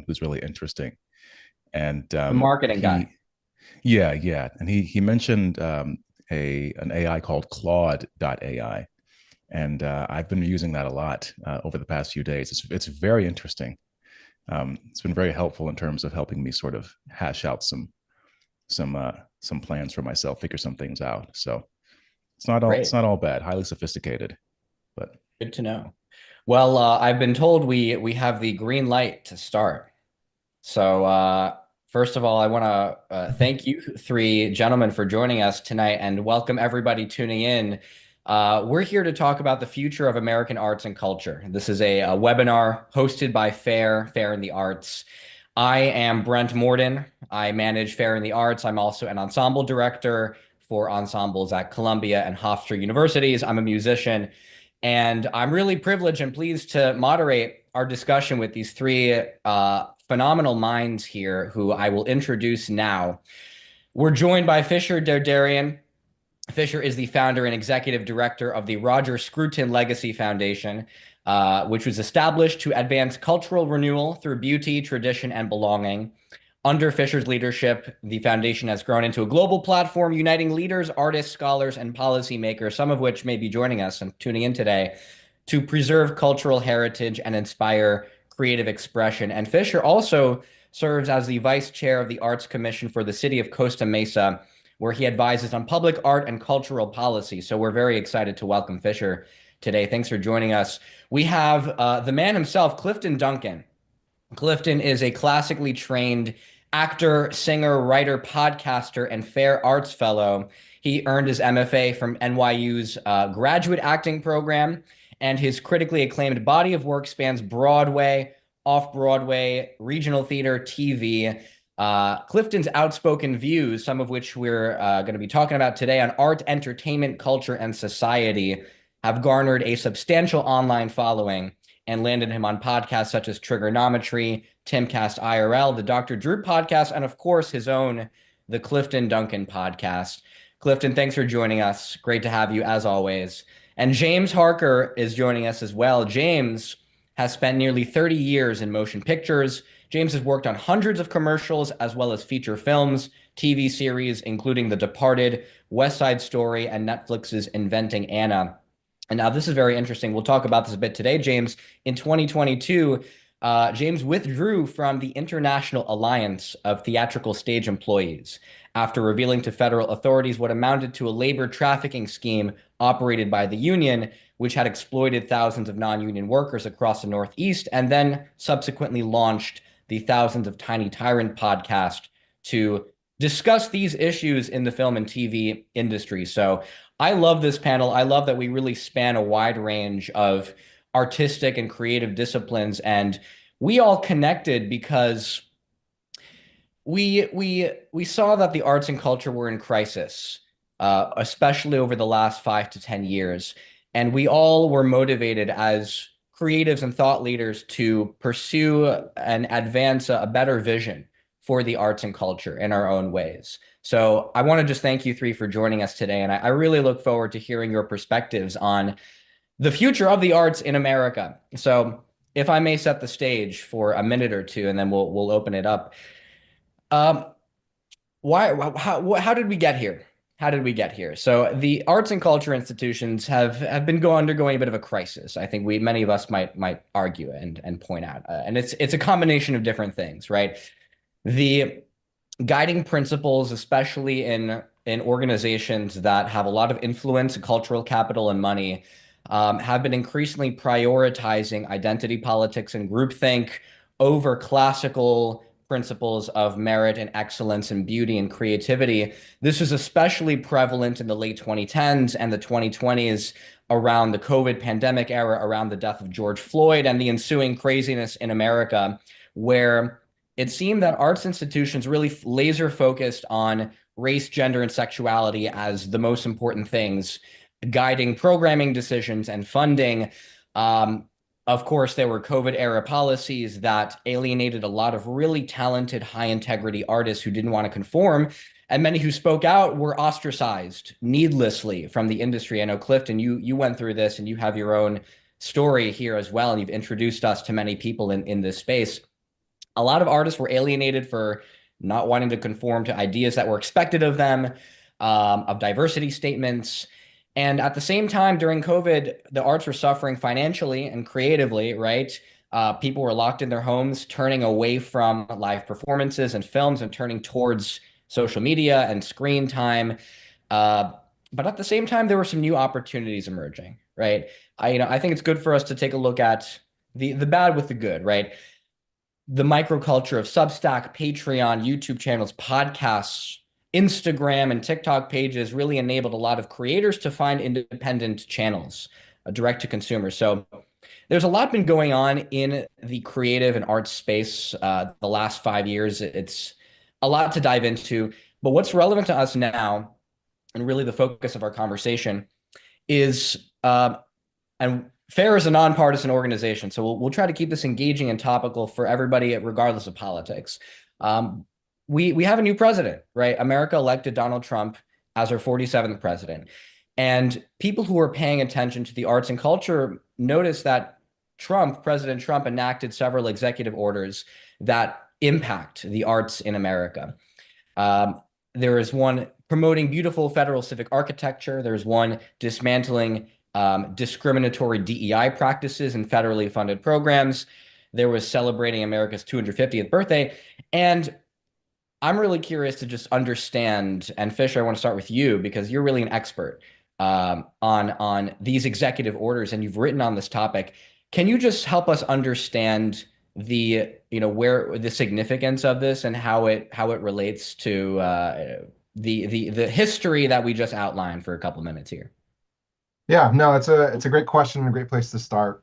who's really interesting. And The marketing guy. yeah, and he mentioned a an AI called Claude AI, and I've been using that a lot over the past few days. It's very interesting. It's been very helpful in terms of helping me sort of hash out some plans for myself, figure some things out. So it's Great. not all bad. Highly sophisticated, but Good to know. Well, I've been told we have the green light to start. So, first of all, I want to thank you three gentlemen for joining us tonight and welcome everybody tuning in. We're here to talk about the future of American arts and culture. This is a webinar hosted by Fair in the Arts. I am Brent Morden. I manage Fair in the Arts. I'm also an ensemble director for ensembles at Columbia and Hofstra universities. I'm a musician, and I'm really privileged and pleased to moderate our discussion with these three phenomenal minds here who I will introduce now. We're joined by Fisher DERDERIAN. Fisher is the founder and executive director of the Roger Scruton Legacy Foundation, which was established to advance cultural renewal through beauty, tradition, and belonging. Under Fisher's leadership, the foundation has grown into a global platform uniting leaders, artists, scholars, and policymakers, some of which may be joining us and tuning in today, to preserve cultural heritage and inspire creative expression. And Fisher also serves as the vice chair of the Arts Commission for the city of Costa Mesa, where he advises on public art and cultural policy. So we're very excited to welcome Fisher today. Thanks for joining us. We have the man himself, Clifton Duncan. Clifton is a classically trained actor, singer, writer, podcaster, and fair arts fellow. He earned his MFA from NYU's graduate acting program, and his critically acclaimed body of work spans Broadway, off-Broadway, regional theater, TV. Clifton's outspoken views, some of which we're going to be talking about today on art, entertainment, culture, and society, have garnered a substantial online following and landed him on podcasts such as Trigonometry, Timcast IRL, the Dr. Drew podcast, and of course his own, the Clifton Duncan podcast. Clifton, thanks for joining us. Great to have you as always. And James Harker is joining us as well. James has spent nearly 30 years in motion pictures. James has worked on hundreds of commercials as well as feature films, TV series, including The Departed, West Side Story, and Netflix's Inventing Anna. And now this is very interesting. We'll talk about this a bit today, James. In 2022, James withdrew from the International Alliance of Theatrical Stage Employees after revealing to federal authorities what amounted to a labor trafficking scheme operated by the union, which had exploited thousands of non-union workers across the Northeast, and then subsequently launched the Thousands of Tiny Tyrant podcast to discuss these issues in the film and TV industry. So I love this panel. I love that we really span a wide range of artistic and creative disciplines, and we all connected because we saw that the arts and culture were in crisis, especially over the last 5 to 10 years, and we all were motivated as creatives and thought leaders to pursue and advance a better vision for the arts and culture in our own ways. So I want to just thank you three for joining us today, and I really look forward to hearing your perspectives on the future of the arts in America. So if I may set the stage for a minute or two, and then we'll open it up. Um, how did we get here? How did we get here? So the arts and culture institutions have been undergoing a bit of a crisis. I think many of us might argue and point out, and it's a combination of different things, right? The guiding principles, especially in organizations that have a lot of influence, cultural capital, and money, have been increasingly prioritizing identity politics and groupthink over classical principles of merit and excellence and beauty and creativity. This was especially prevalent in the late 2010s and the 2020s around the COVID pandemic era, around the death of George Floyd and the ensuing craziness in America, where it seemed that arts institutions really laser focused on race, gender, and sexuality as the most important things, guiding programming decisions and funding. Of course, there were COVID era policies that alienated a lot of really talented, high integrity artists who didn't want to conform. And many who spoke out were ostracized needlessly from the industry. I know, Clifton, you went through this and you have your own story here as well. And you've introduced us to many people in this space. A lot of artists were alienated for not wanting to conform to ideas that were expected of them, of diversity statements. And at the same time, during COVID, the arts were suffering financially and creatively, right? People were locked in their homes, turning away from live performances and films and turning towards social media and screen time. Uh, but at the same time, there were some new opportunities emerging, right? I think it's good for us to take a look at the bad with the good, right? The microculture of Substack, Patreon, YouTube channels, podcasts, Instagram, and TikTok pages really enabled a lot of creators to find independent channels, direct to consumers. So there's a lot been going on in the creative and arts space the last 5 years. It's a lot to dive into. But what's relevant to us now, and really the focus of our conversation, is and FAIR is a nonpartisan organization, so we'll try to keep this engaging and topical for everybody, regardless of politics. We have a new president, right? America elected Donald Trump as our 47th president. And people who are paying attention to the arts and culture notice that President Trump, enacted several executive orders that impact the arts in America. There is one promoting beautiful federal civic architecture. There's one dismantling discriminatory DEI practices in federally funded programs. There was celebrating America's 250th birthday. And I'm really curious to just understand, and Fisher, I want to start with you because you're really an expert on these executive orders and you've written on this topic. Can you just help us understand where the significance of this and how it relates to the history that we just outlined for a couple minutes here? Yeah, no, it's a great question and a great place to start.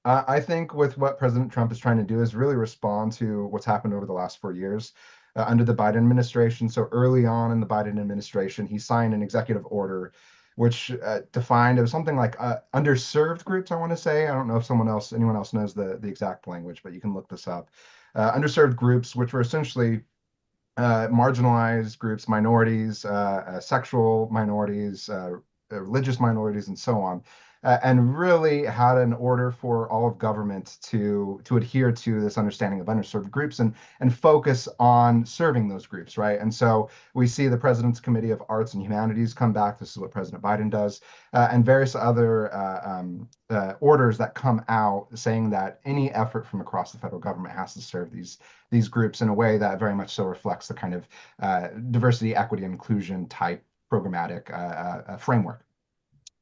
I think with what President Trump is trying to do is really respond to what's happened over the last 4 years under the Biden administration. So early on in the Biden administration, he signed an executive order which defined, it was something like underserved groups, I want to say. I don't know if anyone else knows the exact language, but you can look this up. Underserved groups, which were essentially marginalized groups, minorities, sexual minorities, religious minorities, and so on, and really had an order for all of government to adhere to this understanding of underserved groups and focus on serving those groups, right? And so we see the President's Committee of Arts and Humanities come back. This is what President Biden does, and various other orders that come out saying that any effort from across the federal government has to serve these groups in a way that very much so reflects the kind of diversity, equity, and inclusion type programmatic framework.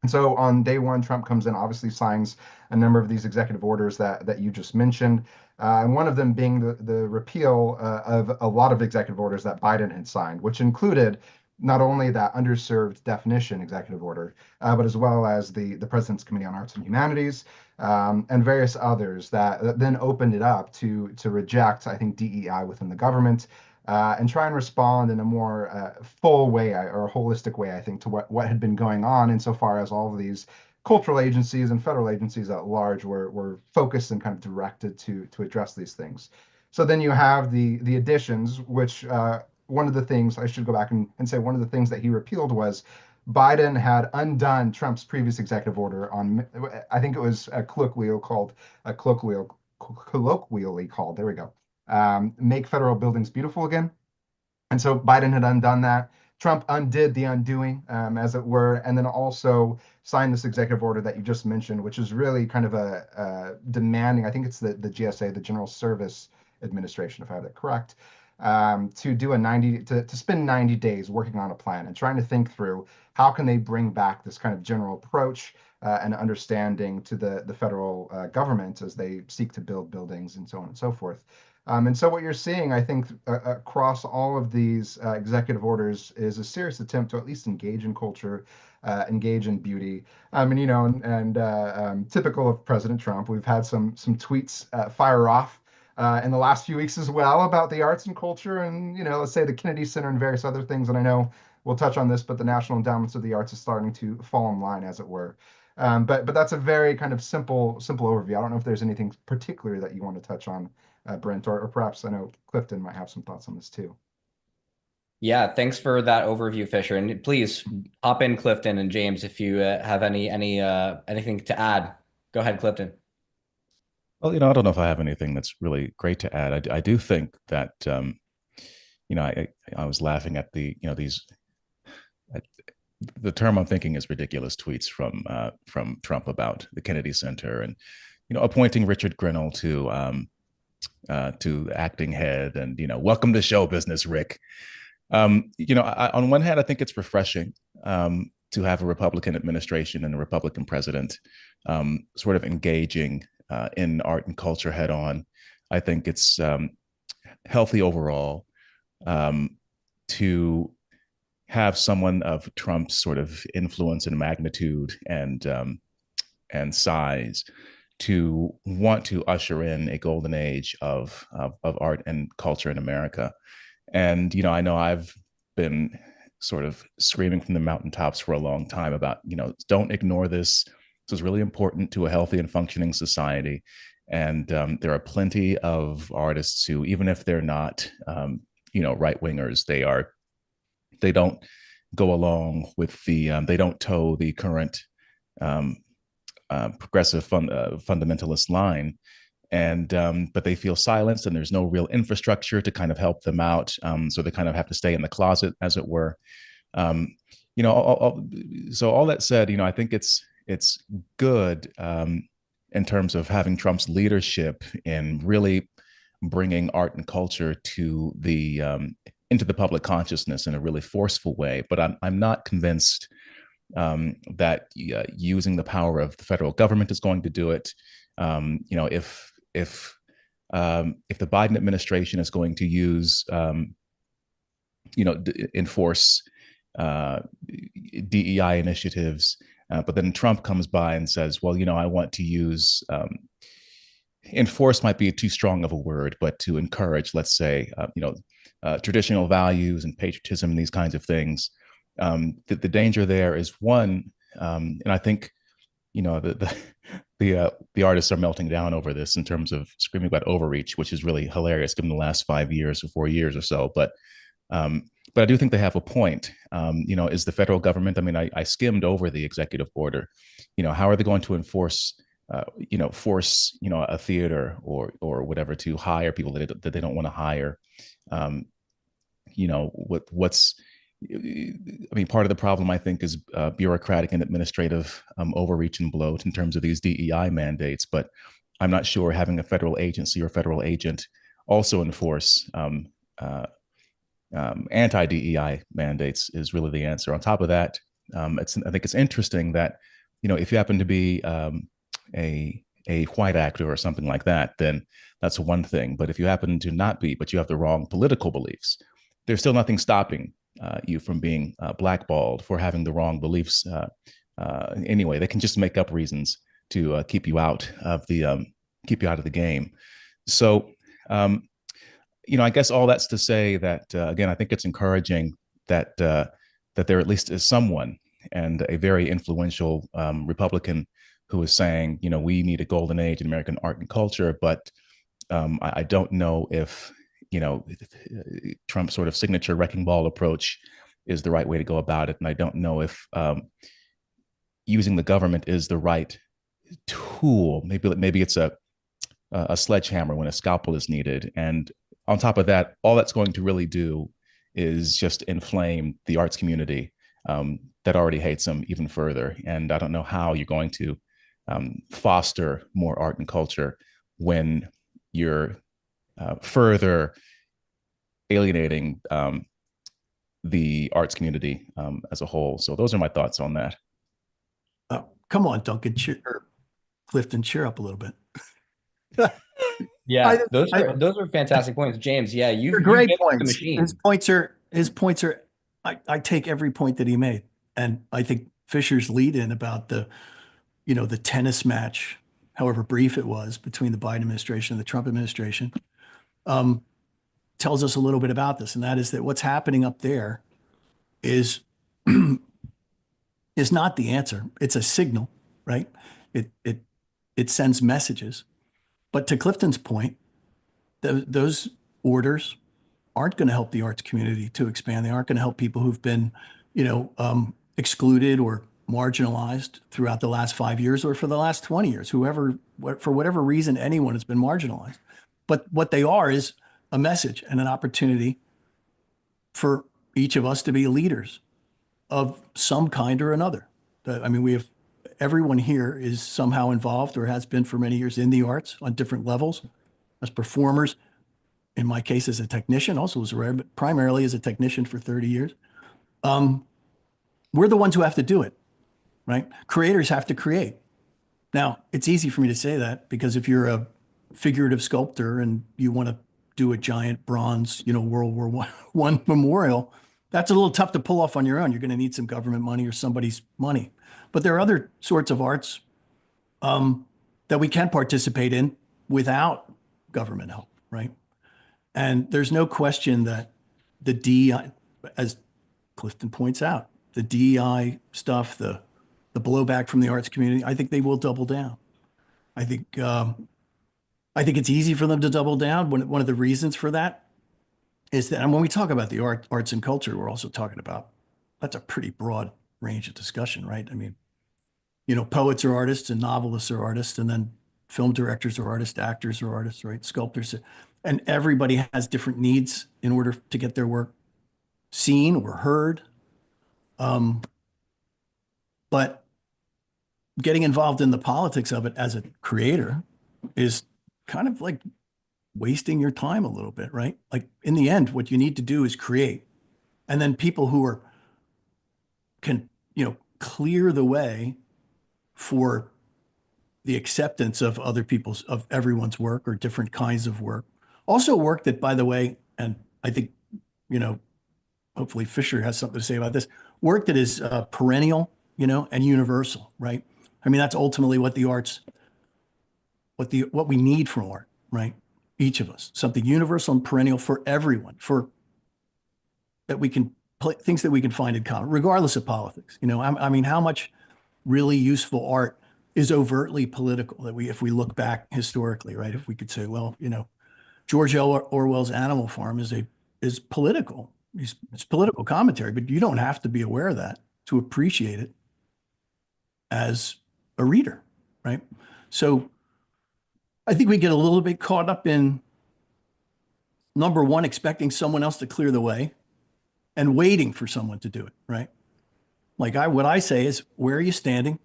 And so on day one, Trump comes in, obviously signs a number of these executive orders that you just mentioned, and one of them being the repeal of a lot of executive orders that Biden had signed, which included not only that underserved definition executive order, but as well as the President's Committee on Arts and Humanities, and various others that then opened it up to reject, I think, DEI within the government, and try and respond in a more full way or a holistic way, I think, to what had been going on insofar as all of these cultural agencies and federal agencies at large were focused and kind of directed to address these things. So then you have the additions, which one of the things, I should go back and say one of the things that he repealed was Biden had undone Trump's previous executive order on, I think it was colloquially called, there we go, make federal buildings beautiful again. And so Biden had undone that. Trump undid the undoing, as it were, and then also signed this executive order that you just mentioned, which is really kind of a demanding, I think it's the GSA, the General Service Administration, if I have that correct, to do to spend 90 days working on a plan and trying to think through how can they bring back this kind of general approach and understanding to the federal government as they seek to build buildings and so on and so forth. And so what you're seeing, I think, across all of these executive orders is a serious attempt to at least engage in culture, engage in beauty. Typical of President Trump, we've had some tweets fire off in the last few weeks as well about the arts and culture and, let's say the Kennedy Center and various other things. And I know we'll touch on this, but the National Endowments of the Arts is starting to fall in line, as it were. But that's a very kind of simple overview. I don't know if there's anything particular that you want to touch on, Brent, or perhaps I know Clifton might have some thoughts on this too. Yeah, thanks for that overview, Fisher. And please hop in, Clifton and James, if you have anything to add. Go ahead, Clifton. Well, I don't know if I have anything that's really great to add. I do think that I was laughing at these. The term I'm thinking is ridiculous tweets from Trump about the Kennedy Center and appointing Richard Grinnell to acting head, and welcome to show business, Rick. On one hand, I think it's refreshing to have a Republican administration and a Republican president sort of engaging in art and culture head on. I think it's healthy overall to have someone of Trump's sort of influence and magnitude and size to want to usher in a golden age of art and culture in America. And I know I've been sort of screaming from the mountaintops for a long time about don't ignore this. This is really important to a healthy and functioning society. And there are plenty of artists who, even if they're not right wingers, they don't go along with they don't toe the current progressive fundamentalist line, and but they feel silenced, and there's no real infrastructure to kind of help them out, so they kind of have to stay in the closet, as it were. So all that said, I think it's good in terms of having Trump's leadership in really bringing art and culture to the into the public consciousness in a really forceful way. But I'm not convinced that using the power of the federal government is going to do it. If the Biden administration is going to use enforce DEI initiatives, but then Trump comes by and says, well, I want to use enforce might be too strong of a word, but to encourage, let's say, traditional values and patriotism and these kinds of things. The danger there is one, and I think the artists are melting down over this in terms of screaming about overreach, which is really hilarious given the last 5 years or 4 years or so. But I do think they have a point. Is the federal government? I mean, I skimmed over the executive order. How are they going to enforce? Force a theater or whatever to hire people that they don't want to hire. What's I mean, part of the problem, I think, is bureaucratic and administrative overreach and bloat in terms of these DEI mandates. But I'm not sure having a federal agency or federal agent also enforce anti-DEI mandates is really the answer. On top of that, I think it's interesting that if you happen to be a white actor or something like that, then that's one thing. But if you happen to not be, but you have the wrong political beliefs, there's still nothing stopping you from being blackballed for having the wrong beliefs. Anyway, they can just make up reasons to keep you out of the game. So, I guess all that's to say that again, I think it's encouraging that there at least is someone, and a very influential Republican, who is saying, we need a golden age in American art and culture. But I don't know if Trump's sort of signature wrecking ball approach is the right way to go about it. And I don't know if using the government is the right tool. Maybe it's a sledgehammer when a scalpel is needed. And on top of that, all that's going to really do is just inflame the arts community that already hates them even further. And I don't know how you're going to foster more art and culture when you're further alienating the arts community as a whole. So those are my thoughts on that. Come on, Duncan, Clifton, cheer up a little bit. Yeah, those are fantastic points, James. Yeah, you're great points. His points are. I take every point that he made, and I think Fisher's lead in about the tennis match, however brief it was, between the Biden administration and the Trump administration, tells us a little bit about this, and that is that what's happening up there is not the answer. It's a signal, right? It sends messages. But to Clifton's point, those orders aren't going to help the arts community to expand. They aren't going to help people who've been, excluded or marginalized throughout the last 5 years or for the last 20 years, for whatever reason, anyone has been marginalized. But what they are is a message and an opportunity for each of us to be leaders of some kind or another. I mean, everyone here is somehow involved or has been for many years in the arts on different levels as performers. In my case, as a technician, also as a but primarily as a technician for 30 years. We're the ones who have to do it, right? Creators have to create. Now, it's easy for me to say that because if you're a figurative sculptor and you want to do a giant bronze, World War I memorial, that's a little tough to pull off on your own. You're going to need some government money or somebody's money. But there are other sorts of arts that we can participate in without government help, right? And there's no question that the DEI, as Clifton points out, the DEI stuff, the blowback from the arts community, I think they will double down. I think it's easy for them to double down. One of the reasons for that is that, and when we talk about the arts and culture, we're also talking about, that's a pretty broad range of discussion, right? I mean, poets are artists and novelists are artists, and then film directors are artists, actors are artists, right? Sculptors, and everybody has different needs in order to get their work seen or heard. But getting involved in the politics of it as a creator is kind of like wasting your time a little bit, right? Like in the end, what you need to do is create. And then people who can clear the way for the acceptance of of everyone's work or different kinds of work. Also work that, by the way, and I think, hopefully Fisher has something to say about this, work that is perennial, and universal, right? I mean, that's ultimately what the arts, what we need from art, right? Each of us, something universal and perennial for everyone, that we can things that we can find in common, regardless of politics. I mean, how much really useful art is overtly political that if we look back historically, right? If we could say, well, George Orwell's Animal Farm is political. It's political commentary, but you don't have to be aware of that to appreciate it as a reader, right? So I think we get a little bit caught up in, number one, expecting someone else to clear the way and waiting for someone to do it, right? Like what I say is, where are you standing?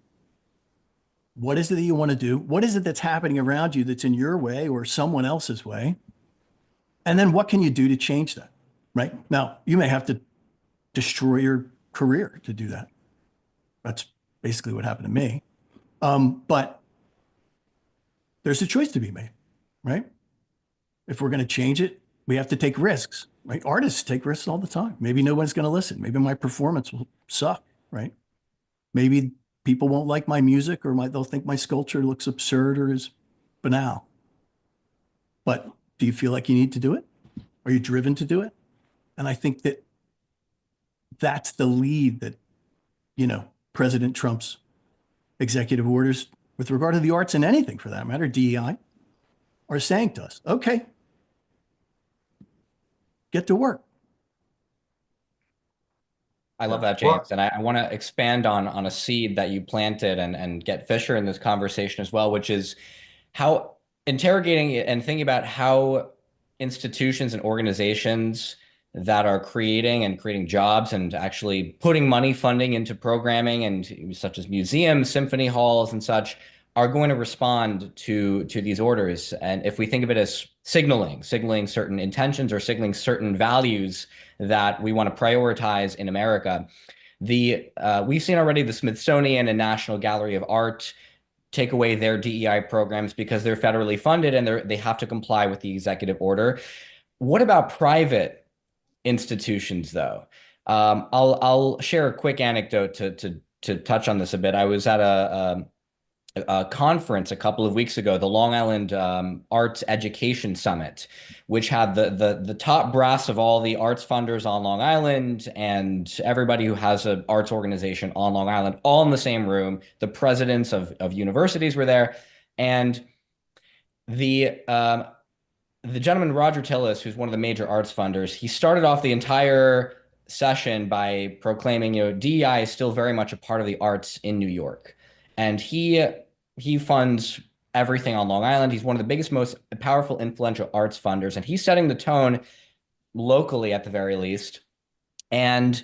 What is it that you want to do? What is it that's happening around you that's in your way or someone else's way? And then what can you do to change that, right? Now, you may have to destroy your career to do that. That's basically what happened to me. But there's a choice to be made, right? If we're going to change it, we have to take risks, right? Artists take risks all the time. Maybe no one's going to listen. Maybe my performance will suck, right? Maybe people won't like my music, or they'll think my sculpture looks absurd or is banal. But do you feel like you need to do it? Are you driven to do it? And I think that's the lead that, President Trump's executive orders with regard to the arts and anything for that matter, DEI, are saying to us, okay, get to work. I love that, James. And I want to expand on a seed that you planted and get Fisher in this conversation as well, which is how interrogating and thinking about how institutions and organizations that are creating jobs and actually putting money funding into programming and such as museums, symphony halls and such are going to respond to these orders. And if we think of it as signaling certain intentions or signaling certain values that we want to prioritize in America, we've seen already the Smithsonian and National Gallery of Art take away their DEI programs because they're federally funded and they have to comply with the executive order. What about private institutions, though? I'll share a quick anecdote to touch on this a bit. I was at a conference a couple of weeks ago, the Long Island Arts Education Summit, which had the top brass of all the arts funders on Long Island and everybody who has an arts organization on Long Island, all in the same room. The presidents of universities were there, and the gentleman, Roger Tillis, who's one of the major arts funders, he started off the entire session by proclaiming, DEI is still very much a part of the arts in New York, and he funds everything on Long Island. He's one of the biggest, most powerful, influential arts funders, and he's setting the tone locally at the very least. And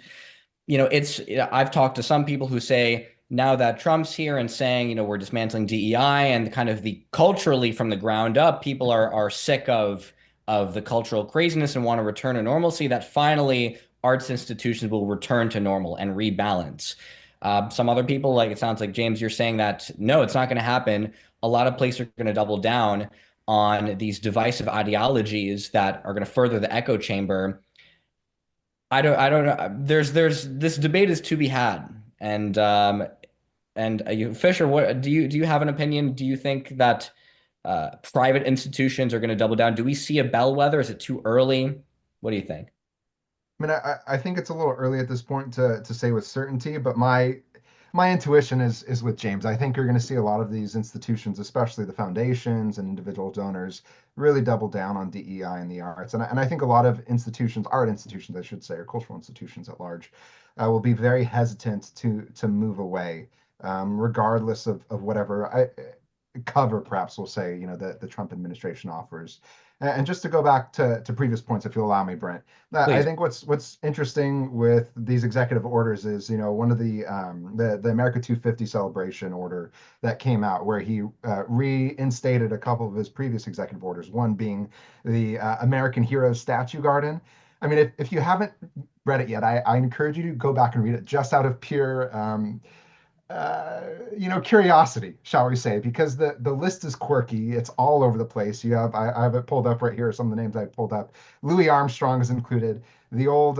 I've talked to some people who say now that Trump's here and saying, we're dismantling DEI and kind of the culturally from the ground up, people are sick of the cultural craziness and want to return to normalcy, that finally arts institutions will return to normal and rebalance. Some other people, like it sounds like James, you're saying that no, it's not going to happen. A lot of places are going to double down on these divisive ideologies that are going to further the echo chamber. I don't know. There's this debate is to be had, and Fisher, what do you have an opinion? Do you think that private institutions are going to double down? Do we see a bellwether? Is it too early? What do you think? I mean, I think it's a little early at this point to say with certainty, but my intuition is with James. I think you're going to see a lot of these institutions, especially the foundations and individual donors, really double down on DEI and the arts. And I think a lot of institutions, art institutions, I should say, or cultural institutions at large, will be very hesitant to move away, regardless of whatever cover, perhaps we'll say, the Trump administration offers. And just to go back to previous points, if you'll allow me, Brent, I think what's interesting with these executive orders is, one of the America 250 celebration order that came out where he reinstated a couple of his previous executive orders, one being the American Heroes Statue Garden. I mean, if you haven't read it yet, I encourage you to go back and read it just out of pure curiosity, shall we say, because the list is quirky. It's all over the place. I have it pulled up right here. Some of the names I pulled up. Louis Armstrong is included. The old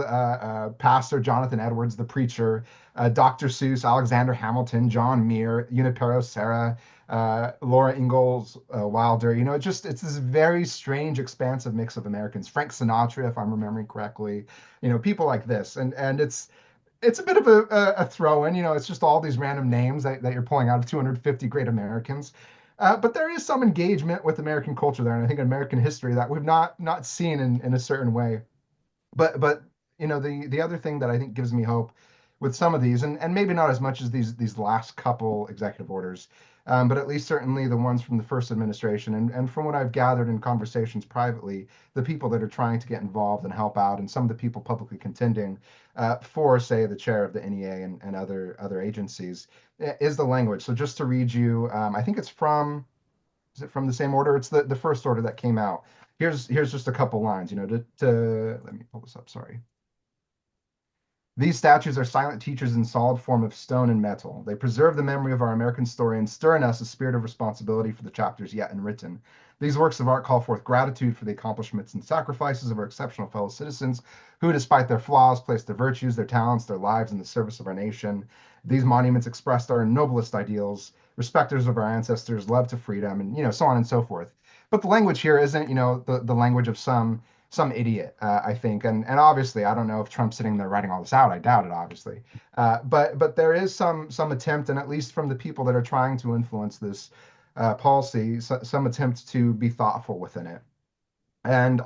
pastor Jonathan Edwards, the preacher, Dr. Seuss, Alexander Hamilton, John Muir, Junipero Serra, Laura Ingalls Wilder. It's this very strange, expansive mix of Americans. Frank Sinatra, if I'm remembering correctly. People like this, and it's a bit of a throw in, it's just all these random names that you're pulling out of 250 great Americans. But there is some engagement with American culture there, and I think American history that we've not seen in a certain way. But the other thing that I think gives me hope with some of these, and maybe not as much as these last couple executive orders, but at least certainly the ones from the first administration, and from what I've gathered in conversations privately, the people that are trying to get involved and help out, and some of the people publicly contending for, say, the chair of the NEA and other agencies, is the language. So just to read you, I think is it from the same order? It's the first order that came out. Here's just a couple lines, to let me pull this up, sorry. These statues are silent teachers in solid form of stone and metal. They preserve the memory of our American story and stir in us a spirit of responsibility for the chapters yet unwritten. These works of art call forth gratitude for the accomplishments and sacrifices of our exceptional fellow citizens who, despite their flaws, placed their virtues, their talents, their lives in the service of our nation. These monuments expressed our noblest ideals, respecters of our ancestors, love to freedom, and so on and so forth. But the language here isn't, the language of some idiot, I think. And obviously, I don't know if Trump's sitting there writing all this out. I doubt it, obviously. But there is some attempt, and at least from the people that are trying to influence this policy, some attempt to be thoughtful within it. And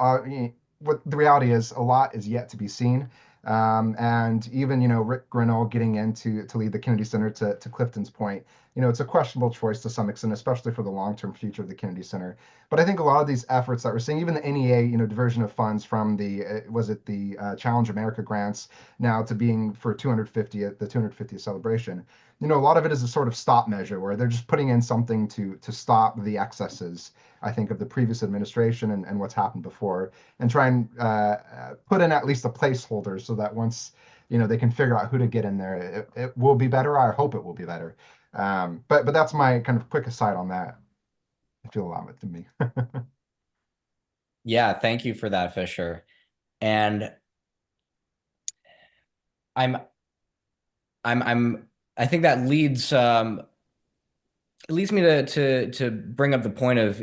what the reality is, a lot is yet to be seen. And even, Rick Grinnell getting in to lead the Kennedy Center, to Clifton's point, it's a questionable choice to some extent, especially for the long-term future of the Kennedy Center. But I think a lot of these efforts that we're seeing, even the NEA, diversion of funds from the Challenge America grants now to being for the 250th celebration, a lot of it is a sort of stop measure where they're just putting in something to stop the excesses, I think, of the previous administration and what's happened before, and try and put in at least a placeholder so that once, they can figure out who to get in there, it will be better. I hope it will be better. But that's my kind of quick aside on that, if you'll allow it to me. Yeah, thank you for that, Fisher. And I think that leads me to bring up the point of,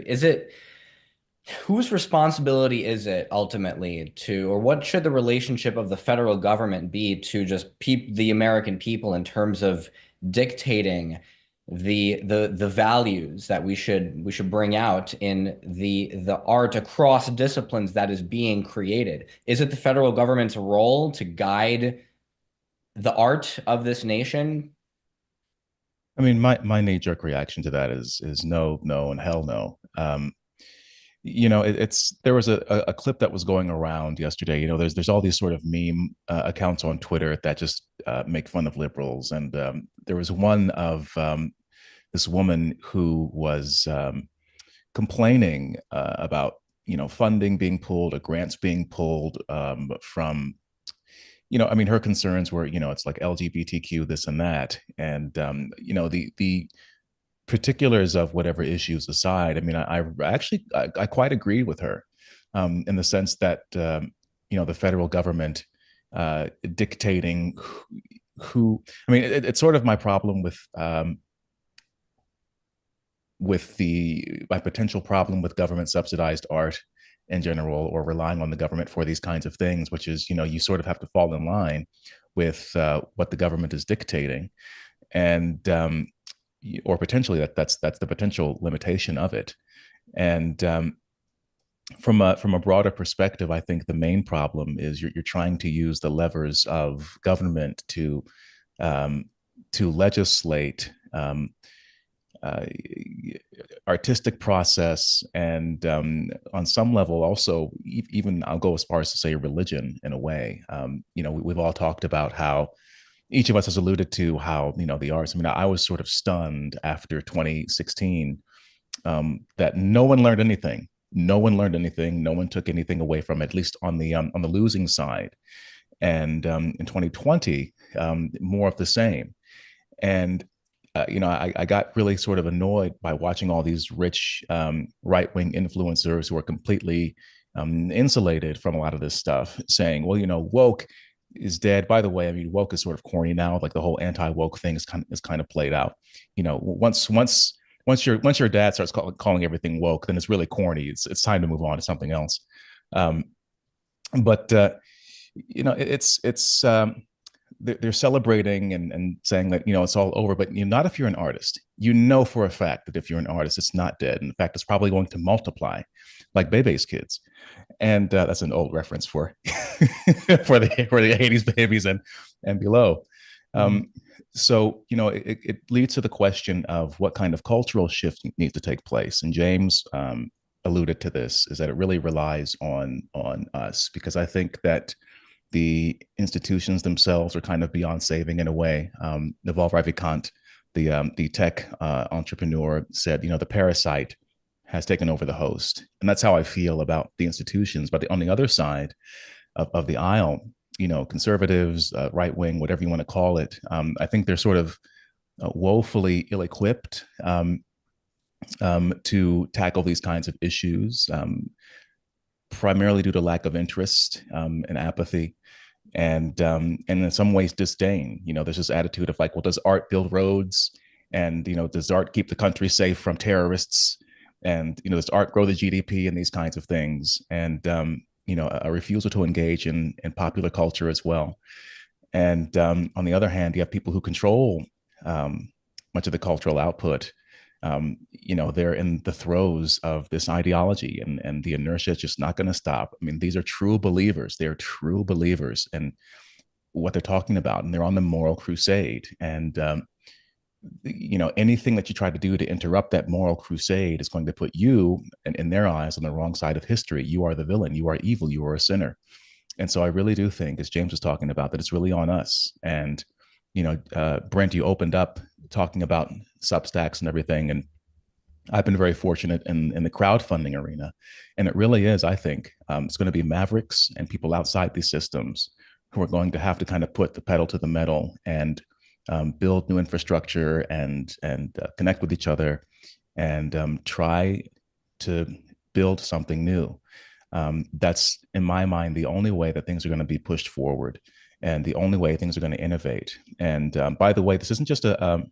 whose responsibility is it ultimately or what should the relationship of the federal government be to just the American people in terms of dictating the values that we should bring out in the art across disciplines that is being created? Is it the federal government's role to guide the art of this nation? I mean, my knee-jerk reaction to that is no, no, and hell no. It's there was a clip that was going around yesterday. There's all these sort of meme accounts on Twitter that just make fun of liberals, and there was one of this woman who was complaining about funding being pulled or grants being pulled from I mean, her concerns were, it's like LGBTQ, this and that. And, the particulars of whatever issues aside, I mean, I actually, I quite agree with her in the sense that, the federal government dictating who, I mean, it's sort of my problem with my potential problem with government subsidized art in general, or relying on the government for these kinds of things, which is, you sort of have to fall in line with what the government is dictating, and or potentially that's the potential limitation of it. And from a broader perspective, I think the main problem is you're trying to use the levers of government to legislate artistic process, and on some level also even I'll go as far as to say religion in a way. We've all talked about how each of us has alluded to how the arts, I mean, I was sort of stunned after 2016 that no one learned anything. No one took anything away from it, at least on the losing side. And in 2020 more of the same. And I got really sort of annoyed by watching all these rich right-wing influencers who are completely insulated from a lot of this stuff, saying, well, woke is dead. By the way, I mean, woke is sort of corny now. Like the whole anti-woke thing is kind of played out. Once your dad starts calling everything woke, then it's really corny. It's time to move on to something else. But it's they're celebrating and saying that it's all over, but not if you're an artist. For a fact that if you're an artist, it's not dead. In fact, it's probably going to multiply, like Bebe's kids. And that's an old reference for for the 80s babies and below. So it leads to the question of what kind of cultural shift needs to take place. And James alluded to this, is that it really relies on us, because I think that the institutions themselves are kind of beyond saving in a way. Naval Ravikant, the tech entrepreneur, said, the parasite has taken over the host. And that's how I feel about the institutions. But on the other side of the aisle, conservatives, right wing, whatever you want to call it, I think they're sort of woefully ill-equipped to tackle these kinds of issues, primarily due to lack of interest and apathy. And in some ways disdain. There's this attitude of like, well, does art build roads, and does art keep the country safe from terrorists, and does art grow the GDP, and these kinds of things, and a refusal to engage in popular culture as well. And on the other hand, you have people who control much of the cultural output. They're in the throes of this ideology, and the inertia is just not going to stop. I mean, these are true believers. They're true believers in what they're talking about, and they're on the moral crusade. And, anything that you try to do to interrupt that moral crusade is going to put you, in their eyes, on the wrong side of history. You are the villain. You are evil. You are a sinner. And so I really do think, as James was talking about, that it's really on us. And, Brent, you opened up talking about Substacks and everything. And I've been very fortunate in the crowdfunding arena. And it really is, I think, it's going to be mavericks and people outside these systems who are going to have to kind of put the pedal to the metal and build new infrastructure and connect with each other and try to build something new. That's, in my mind, the only way that things are going to be pushed forward, and the only way things are going to innovate. And by the way, this isn't just a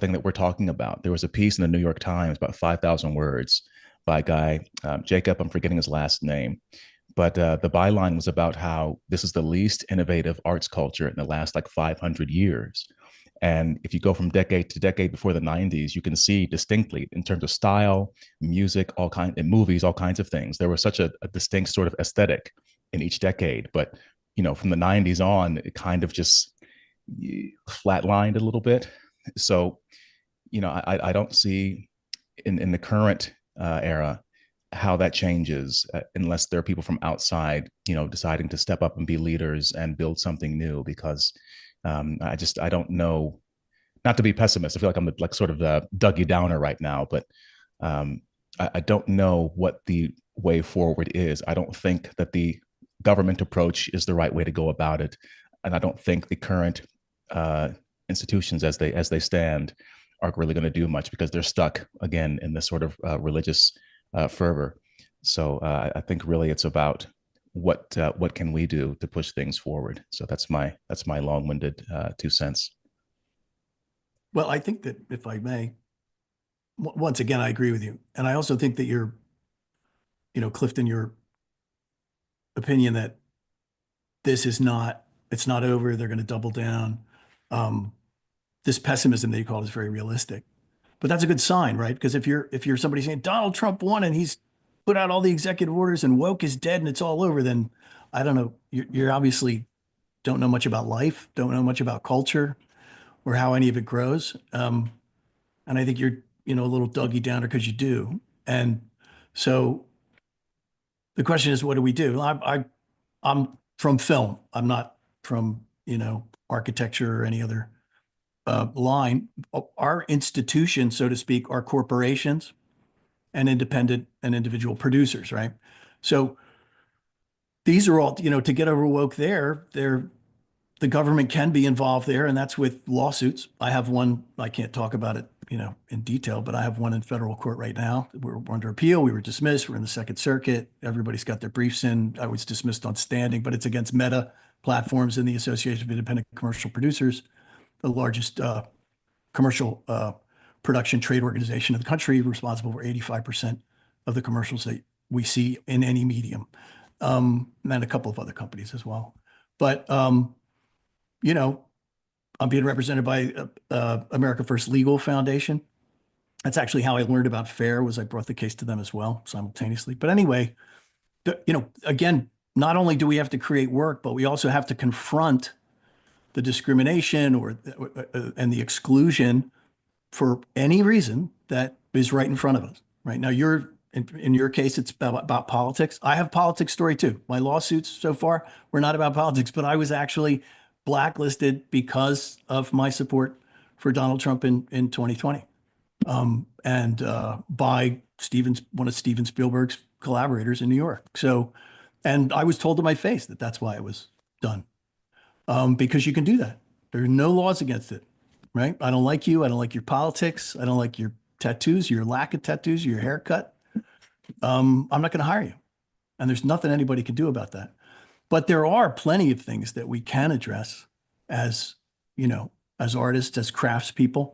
thing that we're talking about. There was a piece in the New York Times, about 5,000 words, by a guy, Jacob, I'm forgetting his last name, but the byline was about how this is the least innovative arts culture in the last like 500 years. And if you go from decade to decade before the 90s, you can see distinctly in terms of style, music, in movies, all kinds of things. There was such a distinct sort of aesthetic in each decade. But, from the 90s on, it kind of just flatlined a little bit. So, I don't see in the current era how that changes unless there are people from outside, deciding to step up and be leaders and build something new. Because I don't know. Not to be pessimist, I feel like I'm like sort of the Dougie Downer right now, but I don't know what the way forward is. I don't think that the government approach is the right way to go about it, and I don't think the current institutions as they stand are really going to do much, because they're stuck again in this sort of religious fervor. So I think really it's about what can we do to push things forward. So that's my long-winded 2 cents. Well, I think that, if I may, once again, I agree with you. And I also think that Clifton, your opinion that it's not over, they're going to double down. This pessimism that you call is very realistic, but that's a good sign, right? Because if you're somebody saying Donald Trump won and he's put out all the executive orders and woke is dead and it's all over, then I don't know. You're obviously don't know much about life, don't know much about culture or how any of it grows. And I think you're, a little Dougie Downer because you do. And so the question is, what do we do? I'm from film. I'm not from, architecture or any other line. Our institutions, so to speak, are corporations and independent and individual producers, right? So these are all, to get over woke the government can be involved there, and that's with lawsuits. I have one, I can't talk about it, in detail, but I have one in federal court right now. We're under appeal. We were dismissed. We're in the Second Circuit. Everybody's got their briefs in. I was dismissed on standing, but it's against Meta Platforms and the Association of Independent Commercial Producers, the largest commercial production trade organization in the country, responsible for 85% of the commercials that we see in any medium, and a couple of other companies as well. But I'm being represented by America First Legal Foundation. That's actually how I learned about FAIR, was I brought the case to them as well simultaneously. But anyway, again, not only do we have to create work, but we also have to confront the discrimination and the exclusion for any reason that is right in front of us. Right now, in your case, it's about politics. I have a politics story too. My lawsuits so far were not about politics, but I was actually blacklisted because of my support for Donald Trump in 2020, and by one of Steven Spielberg's collaborators in New York. So, and I was told to my face that that's why it was done, because you can do that. There are no laws against it, right? I don't like you. I don't like your politics. I don't like your tattoos, your lack of tattoos, your haircut. I'm not going to hire you, and there's nothing anybody can do about that. But there are plenty of things that we can address as artists, as craftspeople,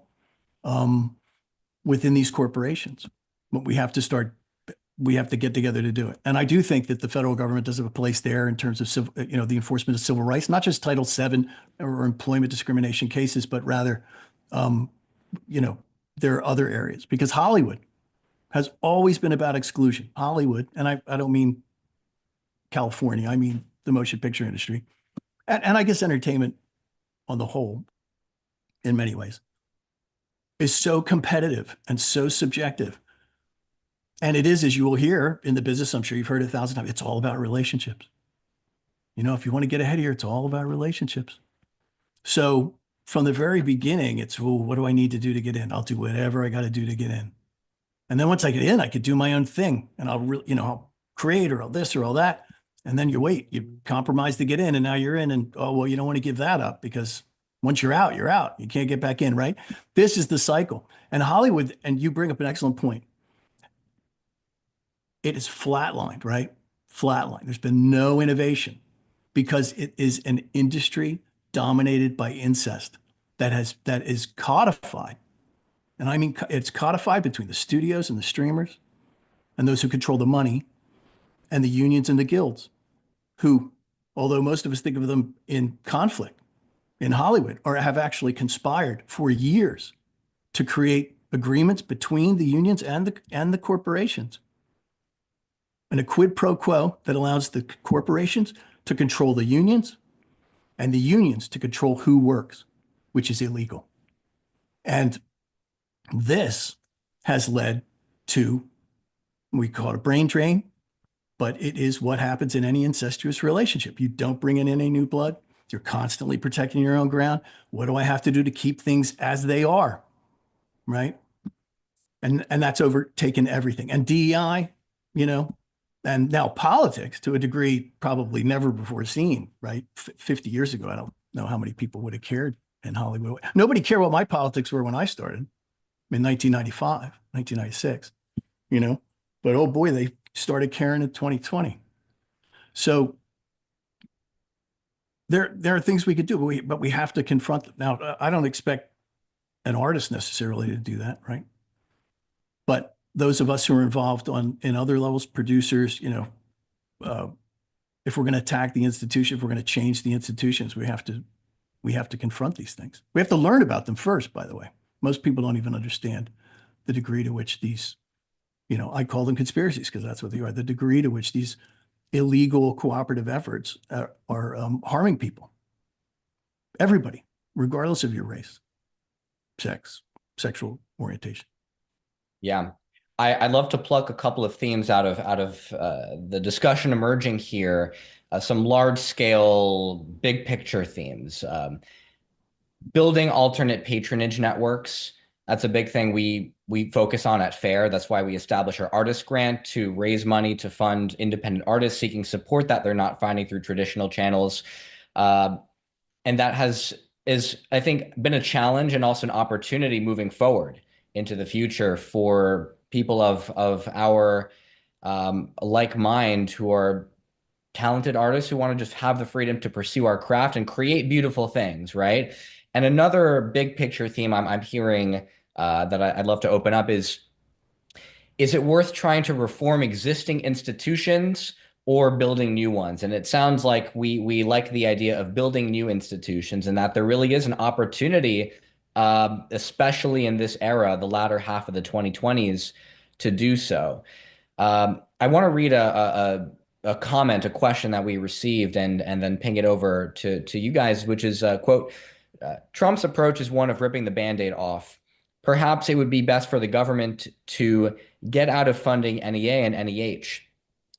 within these corporations. But we have to get together to do it. And I do think that the federal government does have a place there in terms of the enforcement of civil rights, not just Title VII or employment discrimination cases, but rather, there are other areas, because Hollywood has always been about exclusion. Hollywood, and I don't mean California, I mean the motion picture industry, and I guess entertainment on the whole, in many ways, is so competitive and so subjective. And it is, as you will hear in the business, I'm sure you've heard it 1,000 times, it's all about relationships. If you want to get ahead here, it's all about relationships. So from the very beginning, it's, well, what do I need to do to get in? I'll do whatever I got to do to get in. And then once I get in, I could do my own thing, and I'll create or all this or all that. And then you compromise to get in, and now you're in, and oh, well, you don't want to give that up, because once you're out, you're out. You can't get back in, right? This is the cycle. And Hollywood, and you bring up an excellent point. It is flatlined, right? Flatlined. There's been no innovation, because it is an industry dominated by incest that is codified. And I mean, it's codified between the studios and the streamers and those who control the money, and the unions and the guilds, who, although most of us think of them in conflict, in Hollywood or have actually conspired for years to create agreements between the unions and the corporations. And a quid pro quo that allows the corporations to control the unions and the unions to control who works, which is illegal. And this has led to, we call it a brain drain, but it is what happens in any incestuous relationship. You don't bring in any new blood. You're constantly protecting your own ground. What do I have to do to keep things as they are? Right. And that's overtaken everything. And DEI, you know, and now politics to a degree probably never before seen, right? 50 years ago, I don't know how many people would have cared in Hollywood. Nobody cared what my politics were when I started in 1995, 1996, you know, but oh boy, they started caring in 2020. So there are things we could do, but we have to confront them. Now, I don't expect an artist necessarily to do that, right? But those of us who are involved in other levels, producers, you know, if we're going to attack the institution, if we're going to change the institutions, we have to confront these things. We have to learn about them first, by the way. Most people don't even understand the degree to which these, you know, I call them conspiracies because that's what they are, the degree to which these illegal cooperative efforts are harming people. Everybody, regardless of your race, sex, sexual orientation. Yeah. I'd love to pluck a couple of themes out of the discussion emerging here, some large scale, big picture themes. Building alternate patronage networks. That's a big thing we focus on at FAIR. That's why we establish our artist grant to raise money to fund independent artists seeking support that they're not finding through traditional channels. And that is, I think, been a challenge and also an opportunity moving forward into the future for people of our like mind who are talented artists who want to just have the freedom to pursue our craft and create beautiful things, right? And another big picture theme I'm hearing that I'd love to open up is it worth trying to reform existing institutions or building new ones? And it sounds like we like the idea of building new institutions and that there really is an opportunity, especially in this era, the latter half of the 2020s, to do so. I want to read a comment, a question that we received, and then ping it over to you guys, which is, quote, Trump's approach is one of ripping the Band-Aid off. Perhaps it would be best for the government to get out of funding NEA and NEH.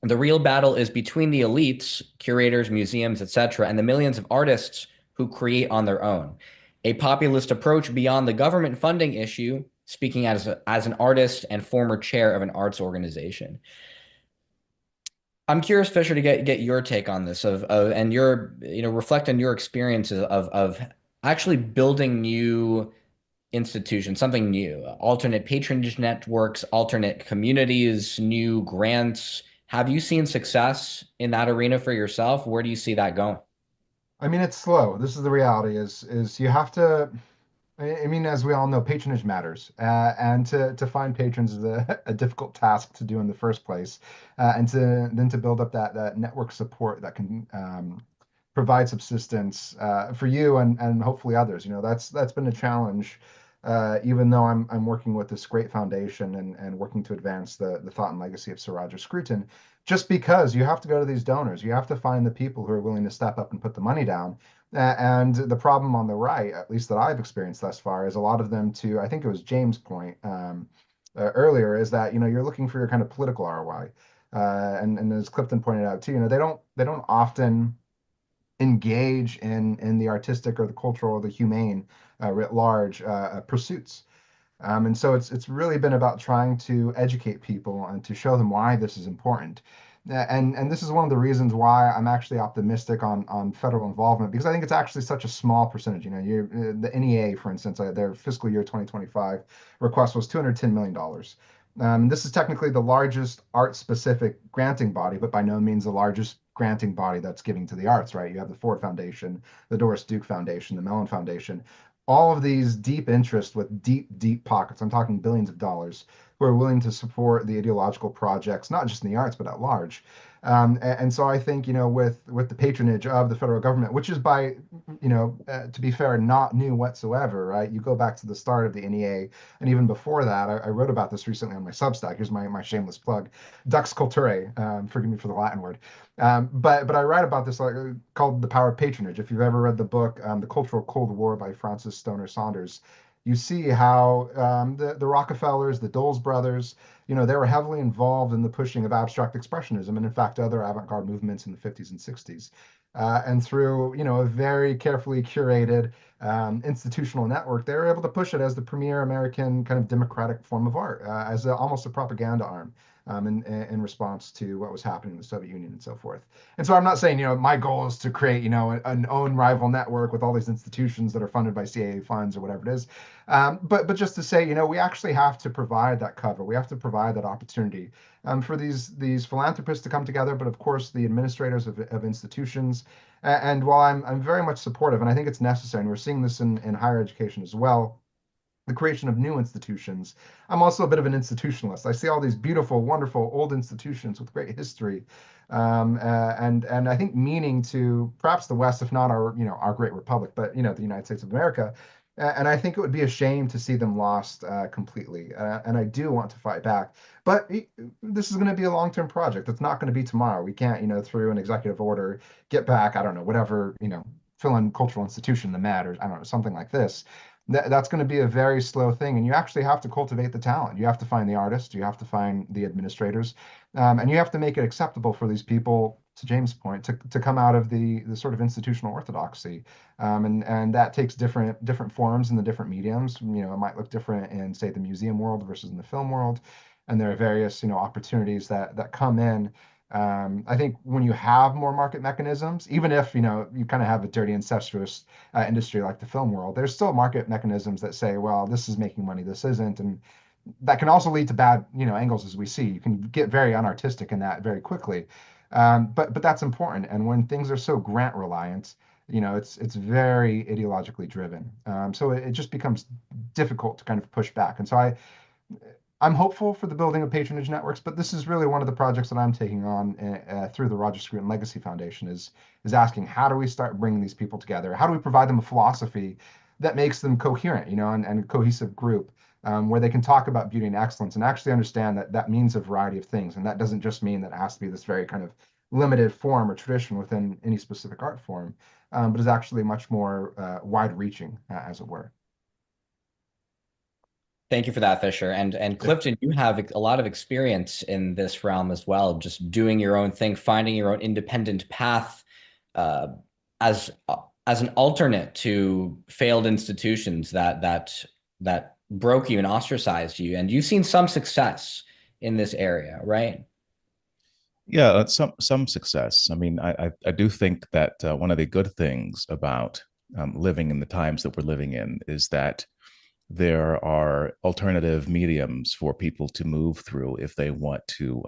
The real battle is between the elites, curators, museums, etc., and the millions of artists who create on their own. A populist approach beyond the government funding issue, speaking as an artist and former chair of an arts organization. I'm curious, Fisher, to get your take on this and your, reflect on your experiences of actually building new institutions, something new, alternate patronage networks, alternate communities, new grants. Have you seen success in that arena for yourself? Where do you see that going? I mean, it's slow. This is the reality is you have to, I mean, as we all know, patronage matters, and to find patrons is a difficult task to do in the first place, and to build up that network support that can provide subsistence for you and hopefully others. That's been a challenge, even though I'm working with this great foundation and working to advance the thought and legacy of Sir Roger Scruton. Just because you have to go to these donors, you have to find the people who are willing to step up and put the money down. And the problem on the right, at least that I've experienced thus far, is a lot of them I think it was James' point earlier, is that, you're looking for your kind of political ROI. And as Clifton pointed out too, they don't often engage in the artistic or the cultural or the humane writ large pursuits. And so it's really been about trying to educate people and to show them why this is important. And this is one of the reasons why I'm actually optimistic on federal involvement, because I think it's actually such a small percentage. The NEA, for instance, their fiscal year 2025 request was $210 million. This is technically the largest art-specific granting body, but by no means the largest granting body that's giving to the arts, right? You have the Ford Foundation, the Doris Duke Foundation, the Mellon Foundation, all of these deep interest with deep, deep pockets. I'm talking billions of dollars, who are willing to support the ideological projects, not just in the arts, but at large. And so I think, with the patronage of the federal government, which is by, to be fair, not new whatsoever, right? You go back to the start of the NEA, and even before that, I wrote about this recently on my Substack. Here's my shameless plug, Dux Culturae. Forgive me for the Latin word. But I write about this called The Power of Patronage. If you've ever read the book, The Cultural Cold War by Francis Stoner Saunders, you see how the Rockefellers, the Dulles brothers, they were heavily involved in the pushing of abstract expressionism and, in fact, other avant-garde movements in the 50s and 60s. And through, a very carefully curated institutional network, they were able to push it as the premier American kind of democratic form of art, as almost a propaganda arm. In response to what was happening in the Soviet Union and so forth. And so I'm not saying, my goal is to create, an own rival network with all these institutions that are funded by CIA funds or whatever it is. But just to say, we actually have to provide that cover. We have to provide that opportunity for these philanthropists to come together, but of course the administrators of institutions. And while I'm very much supportive, and I think it's necessary, and we're seeing this in higher education as well, the creation of new institutions. I'm also a bit of an institutionalist. I see all these beautiful, wonderful old institutions with great history, and I think meaning to perhaps the West, if not our great republic, but the United States of America. And I think it would be a shame to see them lost completely. And I do want to fight back. But this is going to be a long-term project. It's not going to be tomorrow. We can't, through an executive order, get back, I don't know, whatever, fill in cultural institution, the Met, or I don't know, something like this. That's going to be a very slow thing, and you actually have to cultivate the talent. You have to find the artists, you have to find the administrators, and you have to make it acceptable for these people, to James' point, to come out of the sort of institutional orthodoxy, and that takes different forms in the different mediums. It might look different in, say, the museum world versus in the film world, and there are various opportunities that come in. I think when you have more market mechanisms, even if you kind of have a dirty incestuous industry like the film world, there's still market mechanisms that say, well, this is making money, this isn't, and that can also lead to bad angles, as we see. You can get very unartistic in that very quickly, but that's important. And when things are so grant reliant, it's very ideologically driven. So it just becomes difficult to kind of push back. And so I'm hopeful for the building of patronage networks, but this is really one of the projects that I'm taking on through the Roger Scruton Legacy Foundation is asking, how do we start bringing these people together? How do we provide them a philosophy that makes them coherent, and a cohesive group where they can talk about beauty and excellence and actually understand that means a variety of things. And that doesn't just mean that it has to be this very kind of limited form or tradition within any specific art form, but is actually much more wide reaching, as it were. Thank you for that, Fisher. And Clifton, you have a lot of experience in this realm as well, just doing your own thing, finding your own independent path as an alternate to failed institutions that broke you and ostracized you. And you've seen some success in this area, right? Yeah, some success. I mean, I do think that one of the good things about living in the times that we're living in is that there are alternative mediums for people to move through if they want to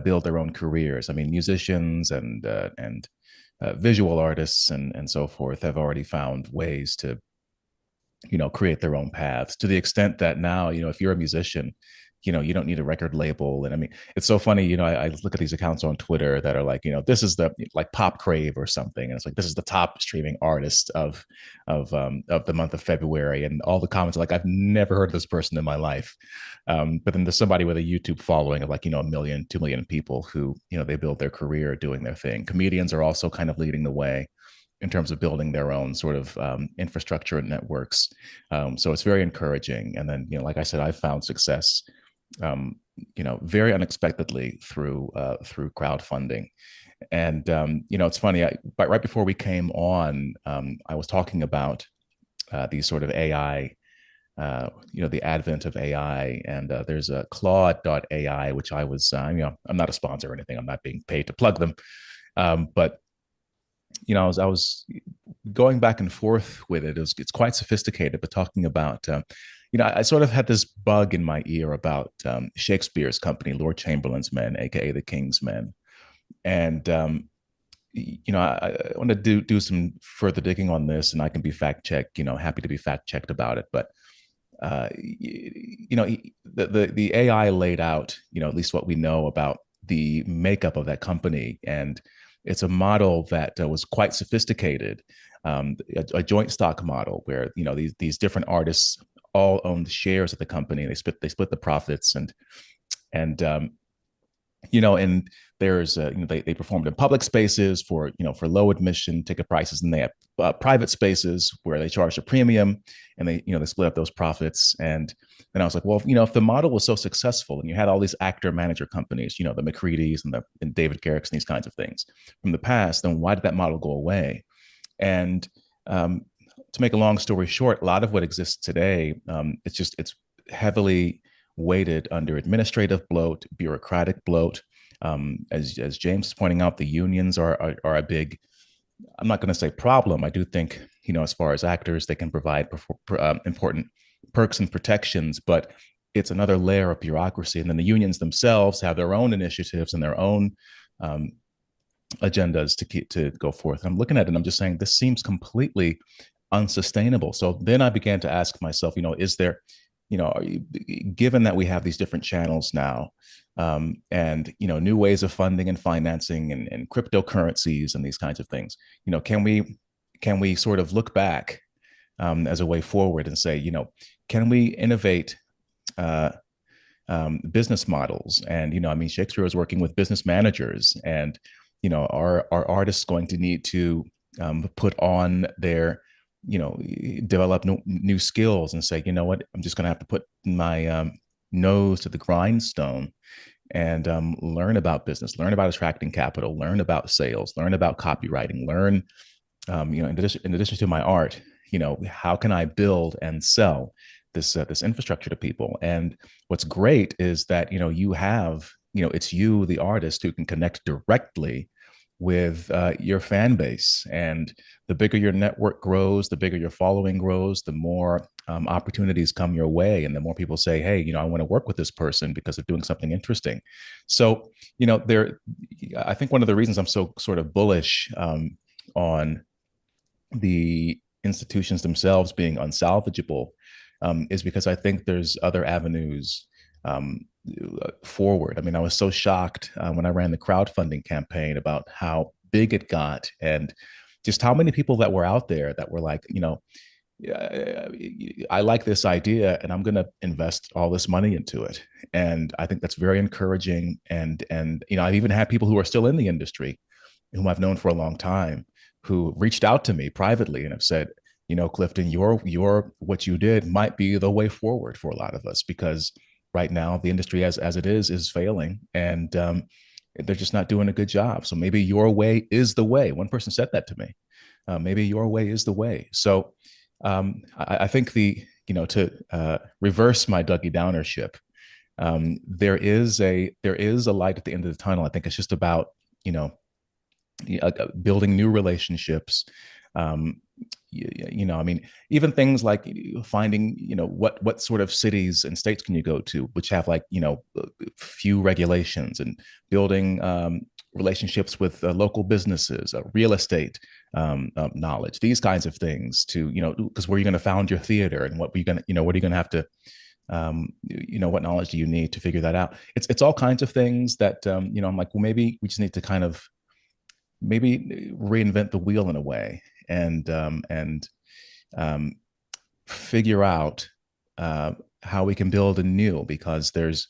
build their own careers. I mean, musicians and visual artists and so forth have already found ways to create their own paths, to the extent that now, if you're a musician, you don't need a record label. And I mean, it's so funny, I look at these accounts on Twitter that are like, this is the like Pop Crave or something. And it's like, this is the top streaming artist of the month of February. And all the comments are like, I've never heard of this person in my life. But then there's somebody with a YouTube following of like, 1 million, 2 million people who, they build their career doing their thing. Comedians are also kind of leading the way in terms of building their own sort of infrastructure and networks. So it's very encouraging. And then, like I said, I've found success very unexpectedly through crowdfunding. And it's funny. But right before we came on, I was talking about these sort of AI, the advent of AI, and there's a Claude.ai, which I was, I'm not a sponsor or anything. I'm not being paid to plug them, but I was going back and forth with it. It's quite sophisticated, but talking about. I sort of had this bug in my ear about Shakespeare's company, Lord Chamberlain's Men, aka the King's Men, and I want to do some further digging on this, and I can be fact checked. Happy to be fact checked about it. But the AI laid out, at least what we know about the makeup of that company, and it's a model that was quite sophisticated, a joint stock model where these different artists all owned shares of the company. They split the profits, and and there's they performed in public spaces for low admission ticket prices, and they have private spaces where they charged a premium, and they split up those profits. And then I was like, well, if the model was so successful and you had all these actor manager companies, the McCready's and David Garrick's and these kinds of things from the past, then why did that model go away? And to make a long story short, a lot of what exists today, it's heavily weighted under administrative bloat, bureaucratic bloat. As James is pointing out, the unions are a big, I'm not going to say problem. I do think, as far as actors, they can provide important perks and protections, but it's another layer of bureaucracy. And then the unions themselves have their own initiatives and their own agendas to go forth. I'm looking at it and I'm just saying, this seems completely unsustainable. So then I began to ask myself, is there, given that we have these different channels now, and new ways of funding and financing and cryptocurrencies and these kinds of things, can we sort of look back as a way forward and say, can we innovate business models? And Shakespeare was working with business managers, and are artists going to need to put on their develop new skills and say, what, I'm just going to have to put my nose to the grindstone and learn about business, learn about attracting capital, learn about sales, learn about copywriting, learn, in addition to my art, how can I build and sell this infrastructure to people? And what's great is that, you have, it's you, the artist, who can connect directly with your fan base. And the bigger your network grows, the bigger your following grows, the more opportunities come your way, and the more people say, hey, I want to work with this person because they're doing something interesting. So I think one of the reasons I'm so sort of bullish on the institutions themselves being unsalvageable is because I think there's other avenues forward. I was so shocked when I ran the crowdfunding campaign about how big it got, and just how many people that were out there that were like, I like this idea and I'm going to invest all this money into it. And I think that's very encouraging. And I've even had people who are still in the industry, whom I've known for a long time, who reached out to me privately and have said, Clifton, your what you did might be the way forward for a lot of us, because right now the industry as it is failing, and they're just not doing a good job. So maybe your way is the way. One person said that to me. Maybe your way is the way. So I think to reverse my Dougie Downer ship, there is a light at the end of the tunnel. I think it's just about building new relationships. Even things like finding, what sort of cities and states can you go to, which have few regulations, and building relationships with local businesses, real estate knowledge, these kinds of things to, because where you're going to found your theater, and what are you going to have to, what knowledge do you need to figure that out? It's all kinds of things that, I'm like, well, maybe we just need to kind of maybe reinvent the wheel in a way, and figure out how we can build anew, because there's,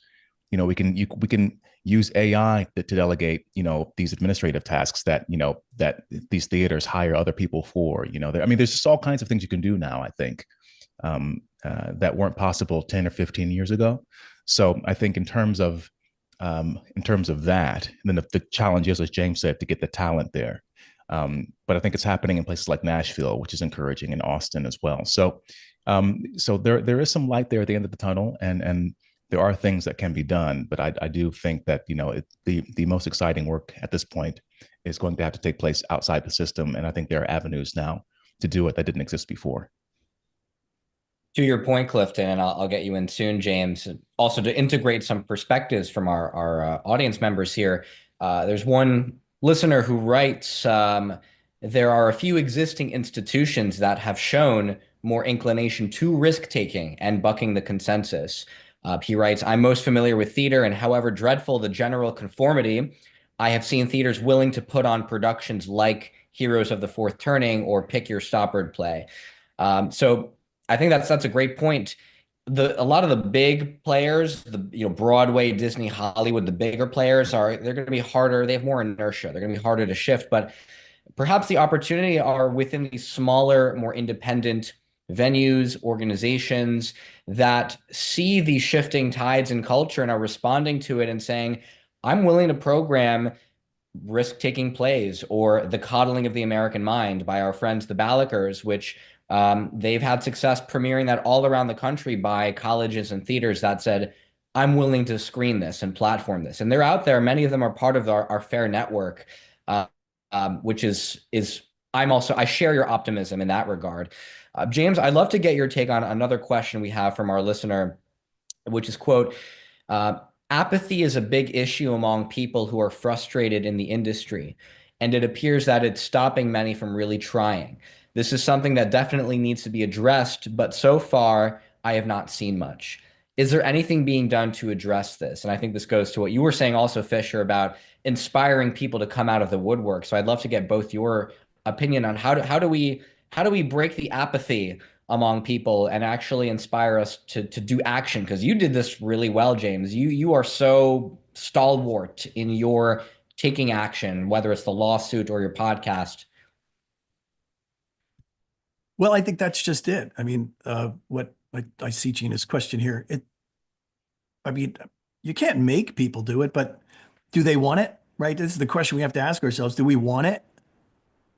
we can use AI to delegate, these administrative tasks that, that these theaters hire other people for, there's just all kinds of things you can do now, I think, that weren't possible 10 or 15 years ago. So I think in terms of that, and then the challenge is, as James said, to get the talent there. But I think it's happening in places like Nashville, which is encouraging, in Austin as well. So there is some light there at the end of the tunnel, and there are things that can be done. But I do think that the most exciting work at this point is going to have to take place outside the system, and I think there are avenues now to do it that didn't exist before. To your point, Clifton, and I'll get you in soon, James, also to integrate some perspectives from our audience members here. There's one listener who writes, there are a few existing institutions that have shown more inclination to risk-taking and bucking the consensus. He writes, I'm most familiar with theater, and however dreadful the general conformity, I have seen theaters willing to put on productions like Heroes of the Fourth Turning or Pick Your Stoppard play. So I think that's a great point. A lot of the big players, Broadway, Disney, Hollywood, the bigger players they're going to be harder. They have more inertia. They're going to be harder to shift, but perhaps the opportunity are within these smaller, more independent venues, organizations that see these shifting tides in culture and are responding to it and saying, I'm willing to program risk-taking plays or The Coddling of the American Mind by our friends, the Balakers, which they've had success premiering that all around the country by colleges and theaters that said, I'm willing to screen this and platform this. And they're out there. Many of them are part of our FAIR network, which I share your optimism in that regard. James, I'd love to get your take on another question we have from our listener, which is, quote, apathy is a big issue among people who are frustrated in the industry, and it appears that it's stopping many from really trying. This is something that definitely needs to be addressed, but so far, I have not seen much. Is there anything being done to address this? And I think this goes to what you were saying also, Fisher, about inspiring people to come out of the woodwork. So I'd love to get both your opinion on how do we break the apathy among people and actually inspire us to do action? Because you did this really well, James. You are so stalwart in your taking action, whether it's the lawsuit or your podcast. Well, I think that's just it. I mean, what I see Gina's question here. You can't make people do it, but do they want it? Right? This is the question we have to ask ourselves. Do we want it?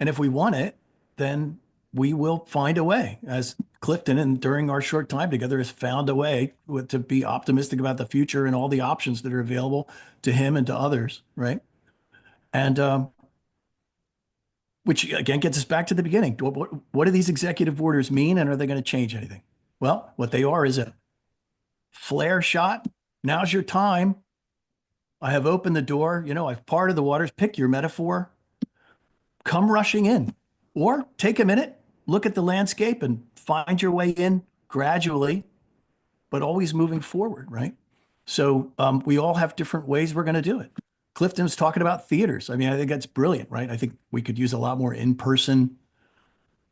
And if we want it, then we will find a way, as Clifton, and during our short time together, has found a way to be optimistic about the future and all the options that are available to him and to others, right? And which again gets us back to the beginning. What do these executive orders mean, and are they going to change anything? Well, what they are is a flare shot. Now's your time. I have opened the door. I've parted the waters. Pick your metaphor. Come rushing in, or take a minute, look at the landscape and find your way in gradually, but always moving forward, right? So we all have different ways we're going to do it. Clifton was talking about theaters. I mean, I think that's brilliant, right? I think we could use a lot more in-person,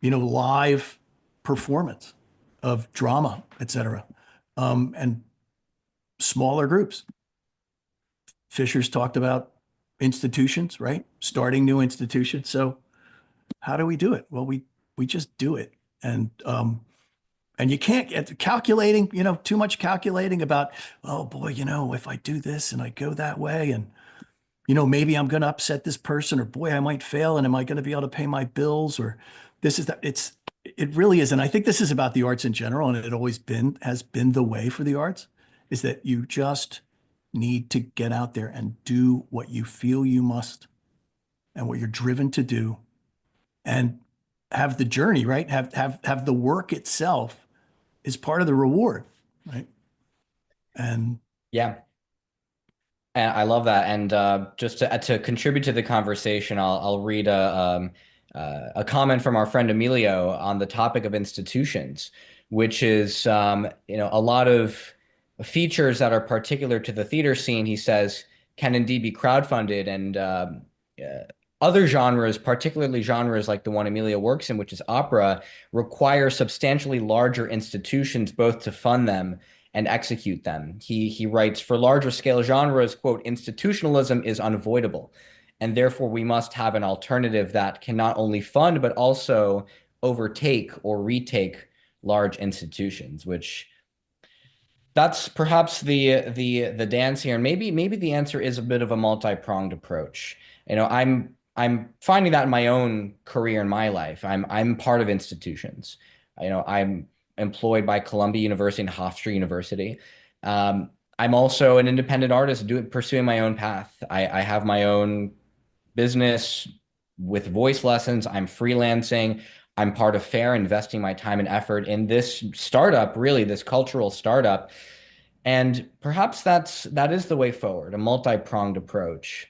live performance of drama, et cetera, and smaller groups. Fisher's talked about institutions, right? Starting new institutions. So how do we do it? Well, we just do it. And you can't get calculating, too much calculating about, oh boy, if I do this and I go that way and, maybe I'm going to upset this person, or boy, I might fail. And am I going to be able to pay my bills, or this is that? It really is. And I think this is about the arts in general. And it always has been the way for the arts, is that you just need to get out there and do what you feel you must and what you're driven to do, and have the journey, right? Have the work itself is part of the reward, right? And yeah, and I love that. And just to contribute to the conversation, I'll read a comment from our friend Emilio on the topic of institutions, which is a lot of features that are particular to the theater scene, he says, can indeed be crowdfunded, and other genres, particularly genres like the one Emilio works in, which is opera, require substantially larger institutions both to fund them and execute them. He writes, for larger scale genres, quote, institutionalism is unavoidable, and therefore we must have an alternative that can not only fund but also overtake or retake large institutions, which that's perhaps the dance here. And maybe the answer is a bit of a multi-pronged approach. I'm finding that in my own career in my life. I'm part of institutions. I'm employed by Columbia University and Hofstra University. I'm also an independent artist pursuing my own path. I have my own business with voice lessons. I'm freelancing. I'm part of FAIR, investing my time and effort in this startup, really this cultural startup. And perhaps that is the way forward, a multi-pronged approach.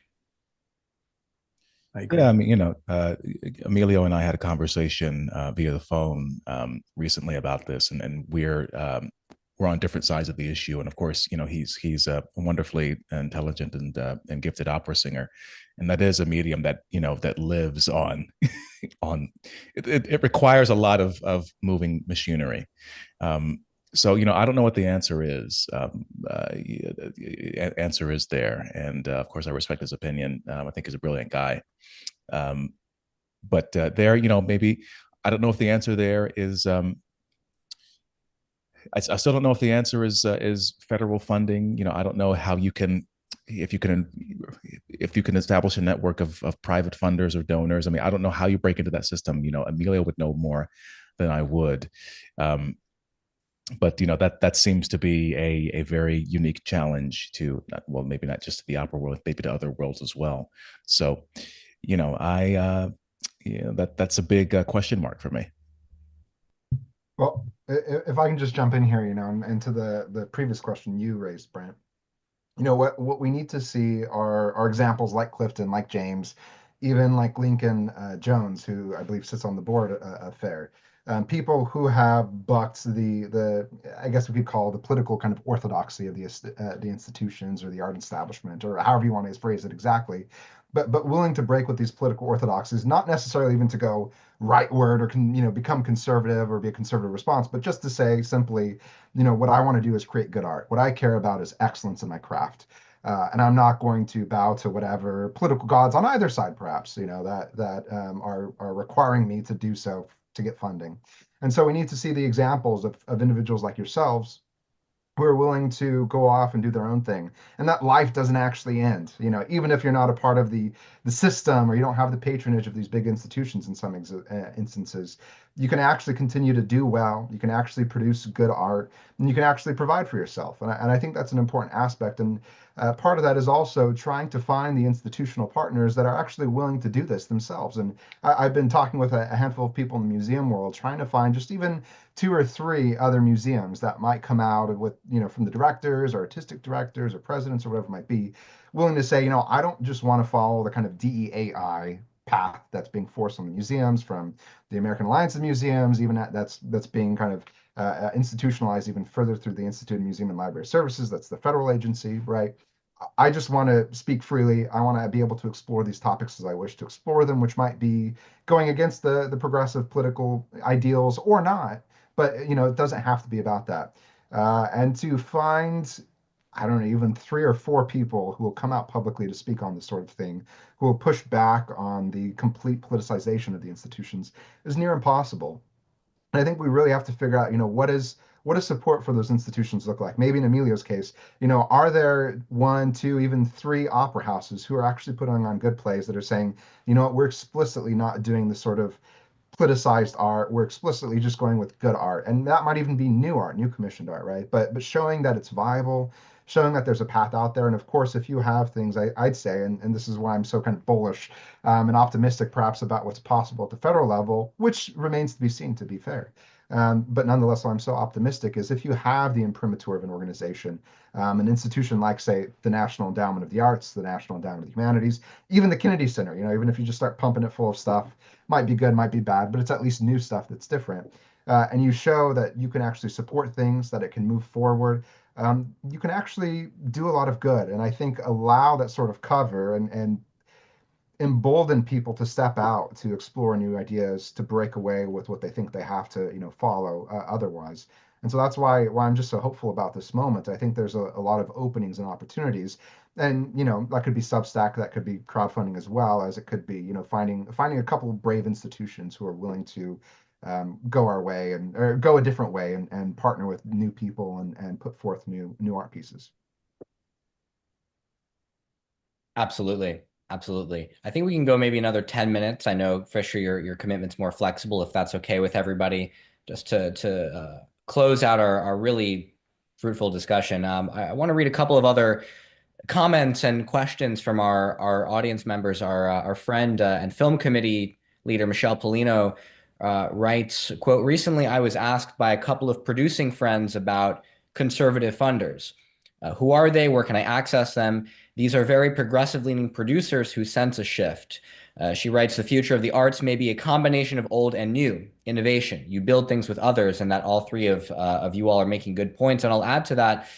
I agree. Yeah, I mean, Emilio and I had a conversation via the phone recently about this, and we're on different sides of the issue. And of course, he's a wonderfully intelligent and gifted opera singer, and that is a medium that that lives on on it requires a lot of moving machinery. So I don't know what the answer is. Answer is there, and of course I respect his opinion. I think he's a brilliant guy. Um, but there, maybe I don't know if the answer there is. I still don't know if the answer is federal funding. I don't know how you can, if you can, if you can establish a network of private funders or donors. I mean, I don't know how you break into that system. Emilio would know more than I would. But that seems to be a very unique challenge to, well, maybe not just to the opera world, maybe to other worlds as well. So that's a big question mark for me. Well, if I can just jump in here, into the previous question you raised, Brent. What we need to see are examples like Clifton, like James, even like Lincoln Jones, who I believe sits on the board of FAIR. People who have bucked the I guess we could call the political kind of orthodoxy of the institutions or the art establishment, or however you want to phrase it exactly, but willing to break with these political orthodoxies, not necessarily even to go rightward or become conservative or be a conservative response, but just to say simply, what I want to do is create good art. What I care about is excellence in my craft. And I'm not going to bow to whatever political gods on either side, perhaps, that are requiring me to do so to get funding. And so we need to see the examples of individuals like yourselves who are willing to go off and do their own thing, and that life doesn't actually end. Even if you're not a part of the system, or you don't have the patronage of these big institutions in some instances, you can actually continue to do well. You can actually produce good art, and you can actually provide for yourself. And I think that's an important aspect. And part of that is also trying to find the institutional partners that are actually willing to do this themselves. And I've been talking with a handful of people in the museum world, trying to find just even 2 or 3 other museums that might come out with, from the directors or artistic directors or presidents or whatever it might be, willing to say, I don't just want to follow the kind of DEAI path that's being forced on the museums from the American Alliance of Museums, even that's being kind of institutionalized even further through the Institute of Museum and Library Services. That's the federal agency, right? I just want to speak freely. I want to be able to explore these topics as I wish to explore them, which might be going against the progressive political ideals or not. But it doesn't have to be about that. And to find, I don't know, even 3 or 4 people who will come out publicly to speak on this sort of thing, who will push back on the complete politicization of the institutions, is near impossible. And I think we really have to figure out, what does support for those institutions look like? Maybe in Emilio's case, are there 1, 2, even 3 opera houses who are actually putting on good plays that are saying, what, we're explicitly not doing the sort of politicized art. We're explicitly just going with good art. And that might even be new art, new commissioned art, right? But showing that it's viable, showing that there's a path out there. And of course, if you have things, I'd say, and this is why I'm so kind of bullish and optimistic perhaps about what's possible at the federal level, which remains to be seen, to be fair. But nonetheless, why I'm so optimistic is if you have the imprimatur of an organization, an institution like, say, the National Endowment of the Arts, the National Endowment of the Humanities, even the Kennedy Center, even if you just start pumping it full of stuff, might be good, might be bad, but it's at least new stuff that's different. And you show that you can actually support things, that it can move forward. You can actually do a lot of good. And I think allow that sort of cover and embolden people to step out, to explore new ideas, to break away with what they think they have to, follow otherwise. And so that's why I'm just so hopeful about this moment. I think there's a lot of openings and opportunities. And, that could be Substack, that could be crowdfunding as well as it could be, finding a couple of brave institutions who are willing to go our way or go a different way and partner with new people and put forth new art pieces. Absolutely. Absolutely. I think we can go maybe another 10 minutes. I know, Fisher, your commitment's more flexible, if that's okay with everybody, just to close out our really fruitful discussion. I want to read a couple of other comments and questions from our audience members. Our friend and film committee leader, Michelle Polino, writes, quote, "Recently, I was asked by a couple of producing friends about conservative funders. Who are they? Where can I access them? These are very progressive-leaning producers who sense a shift. She writes, the future of the arts may be a combination of old and new innovation. You build things with others, and that all three of you all are making good points. And I'll add to that,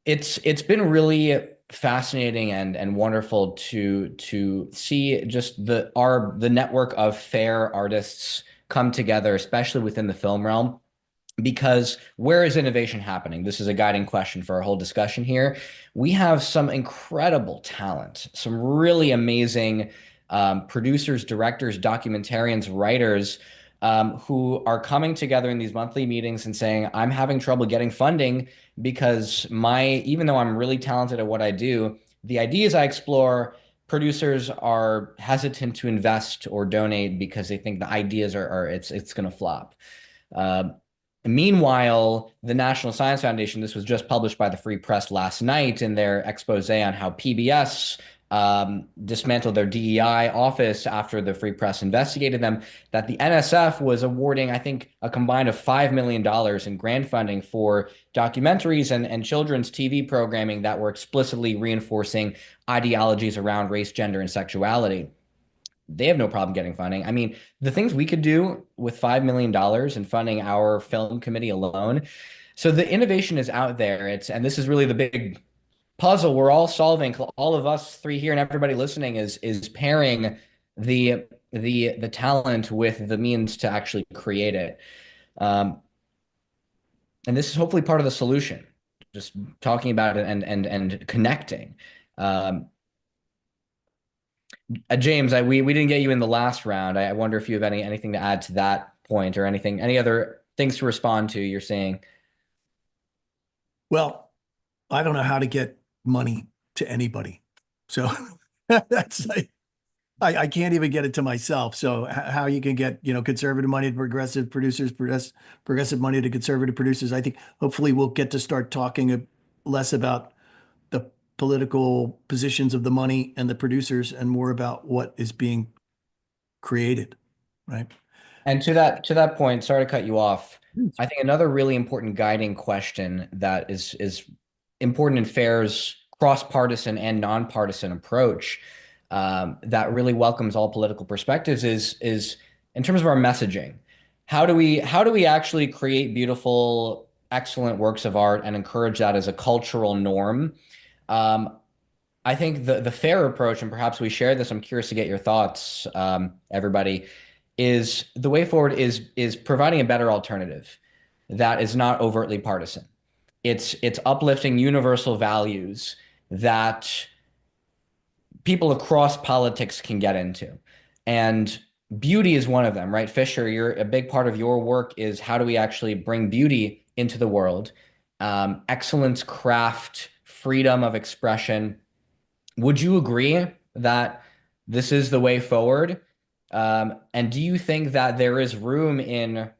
it's been really fascinating and wonderful to see just the network of fair artists come together, especially within the film realm. Because where is innovation happening? This is a guiding question for our whole discussion here. We have some incredible talent, some really amazing producers, directors, documentarians, writers who are coming together in these monthly meetings and saying, I'm having trouble getting funding because even though I'm really talented at what I do, the ideas I explore, producers are hesitant to invest or donate because they think the ideas it's going to flop. Meanwhile, the National Science Foundation, this was just published by the Free Press last night in their expose on how PBS dismantled their DEI office after the Free Press investigated them, that the NSF was awarding, I think, a combined of $5 million in grant funding for documentaries and children's TV programming that were explicitly reinforcing ideologies around race, gender, and sexuality. They have no problem getting funding. I mean, the things we could do with $5 million in funding our film committee alone. So the innovation is out there. And this is really the big puzzle we're all solving. All of us three here and everybody listening is pairing the talent with the means to actually create it. And this is hopefully part of the solution. Just talking about it and connecting. James, we didn't get you in the last round. I wonder if you have anything to add to that point or any other things to respond to you're saying. Well, I don't know how to get money to anybody. So that's like, I can't even get it to myself. So how you can get, conservative money to progressive producers, progressive money to conservative producers. I think hopefully we'll get to start talking less about the political positions of the money and the producers and more about what is being created, right? And to that point, sorry to cut you off. I think another really important guiding question that is important in FAIR's cross-partisan and nonpartisan approach that really welcomes all political perspectives is in terms of our messaging. How do we actually create beautiful, excellent works of art and encourage that as a cultural norm? I think the FAIR approach, and perhaps we share this, I'm curious to get your thoughts, everybody, is the way forward is providing a better alternative that is not overtly partisan. It's uplifting universal values that people across politics can get into. And beauty is one of them, right? Fisher, a big part of your work is how do we actually bring beauty into the world? Excellence, craft, freedom of expression. Would you agree that this is the way forward? And do you think that there is room in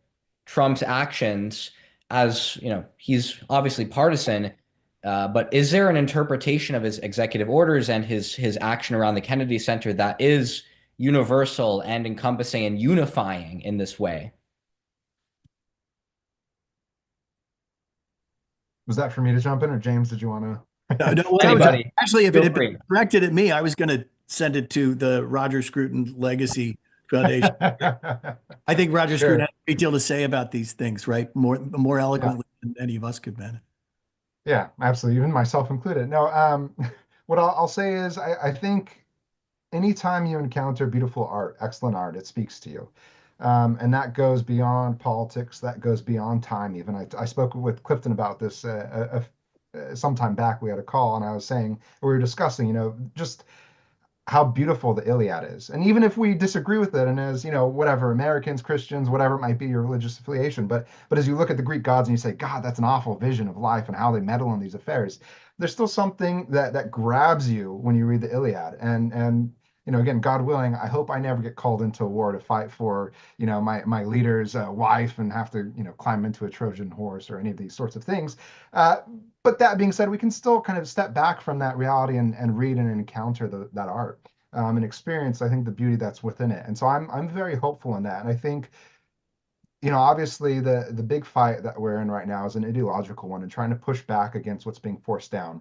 Trump's actions, as he's obviously partisan, but is there an interpretation of his executive orders and his action around the Kennedy Center that is universal and encompassing and unifying in this way? Was that for me to jump in, or James, did you want to? No, well, Anybody, actually, if it had feel been directed at me, I was going to send it to the Roger Scruton Legacy Foundation. I think Roger Sure. Scruton had a great deal to say about these things, right? More eloquently than any of us could, man. Yeah, absolutely. Even myself included. No, what I'll say is I think anytime you encounter beautiful art, excellent art, it speaks to you. And that goes beyond politics, that goes beyond time even. I spoke with Clifton about this some time back. We had a call and I was saying, we were discussing, just how beautiful the Iliad is. And even if we disagree with it, and as, whatever, Americans, Christians, whatever it might be, your religious affiliation, but as you look at the Greek gods and you say, God, that's an awful vision of life and how they meddle in these affairs, there's still something that grabs you when you read the Iliad. And again, God willing, I hope I never get called into a war to fight for, my leader's wife and have to, climb into a Trojan horse or any of these sorts of things. But that being said, we can still kind of step back from that reality and read and encounter that art and experience, I think, the beauty that's within it. And so I'm very hopeful in that. And I think, obviously the big fight that we're in right now is an ideological one and trying to push back against what's being forced down.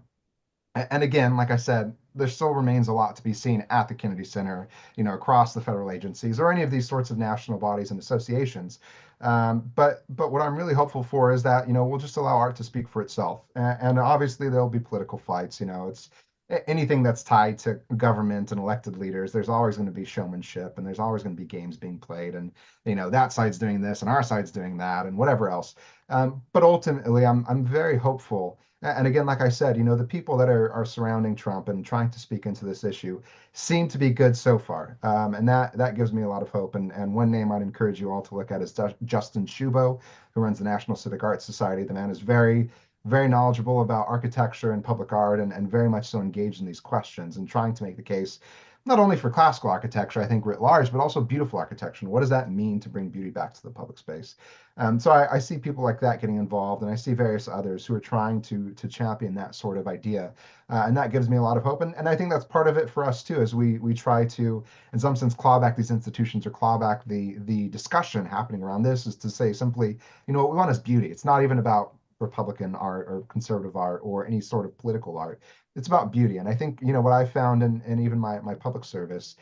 And again, like I said, there still remains a lot to be seen at the Kennedy Center, across the federal agencies or any of these sorts of national bodies and associations. But what I'm really hopeful for is that we'll just allow art to speak for itself. And obviously there'll be political fights. It's anything that's tied to government and elected leaders. There's always going to be showmanship, and there's always going to be games being played, and that side's doing this and our side's doing that, and whatever else. But ultimately, I'm very hopeful. And again, like I said, the people that are surrounding Trump and trying to speak into this issue seem to be good so far. And that gives me a lot of hope. And one name I'd encourage you all to look at is Justin Shubo, who runs the National Civic Arts Society. The man is very, very knowledgeable about architecture and public art, and very much so engaged in these questions and trying to make the case not only for classical architecture, I think writ large, but also beautiful architecture. And what does that mean to bring beauty back to the public space? So I see people like that getting involved, and I see various others who are trying to champion that sort of idea, and that gives me a lot of hope. And I think that's part of it for us too, as we try to, in some sense, claw back these institutions or claw back the discussion happening around this. Is to say simply, what we want is beauty. It's not even about Republican art or conservative art or any sort of political art. It's about beauty. And I think what I found in even my public service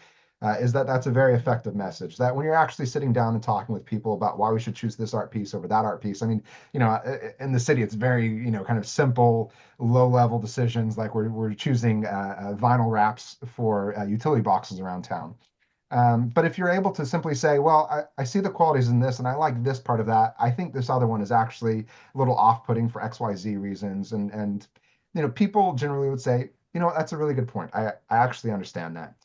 is that that's a very effective message, that when you're actually sitting down and talking with people about why we should choose this art piece over that art piece. I mean, in the city, it's very, kind of simple, low level decisions. Like we're choosing vinyl wraps for utility boxes around town. But if you're able to simply say, well, I see the qualities in this and I like this part of that, I think this other one is actually a little off-putting for XYZ reasons. And people generally would say, that's a really good point. I actually understand that.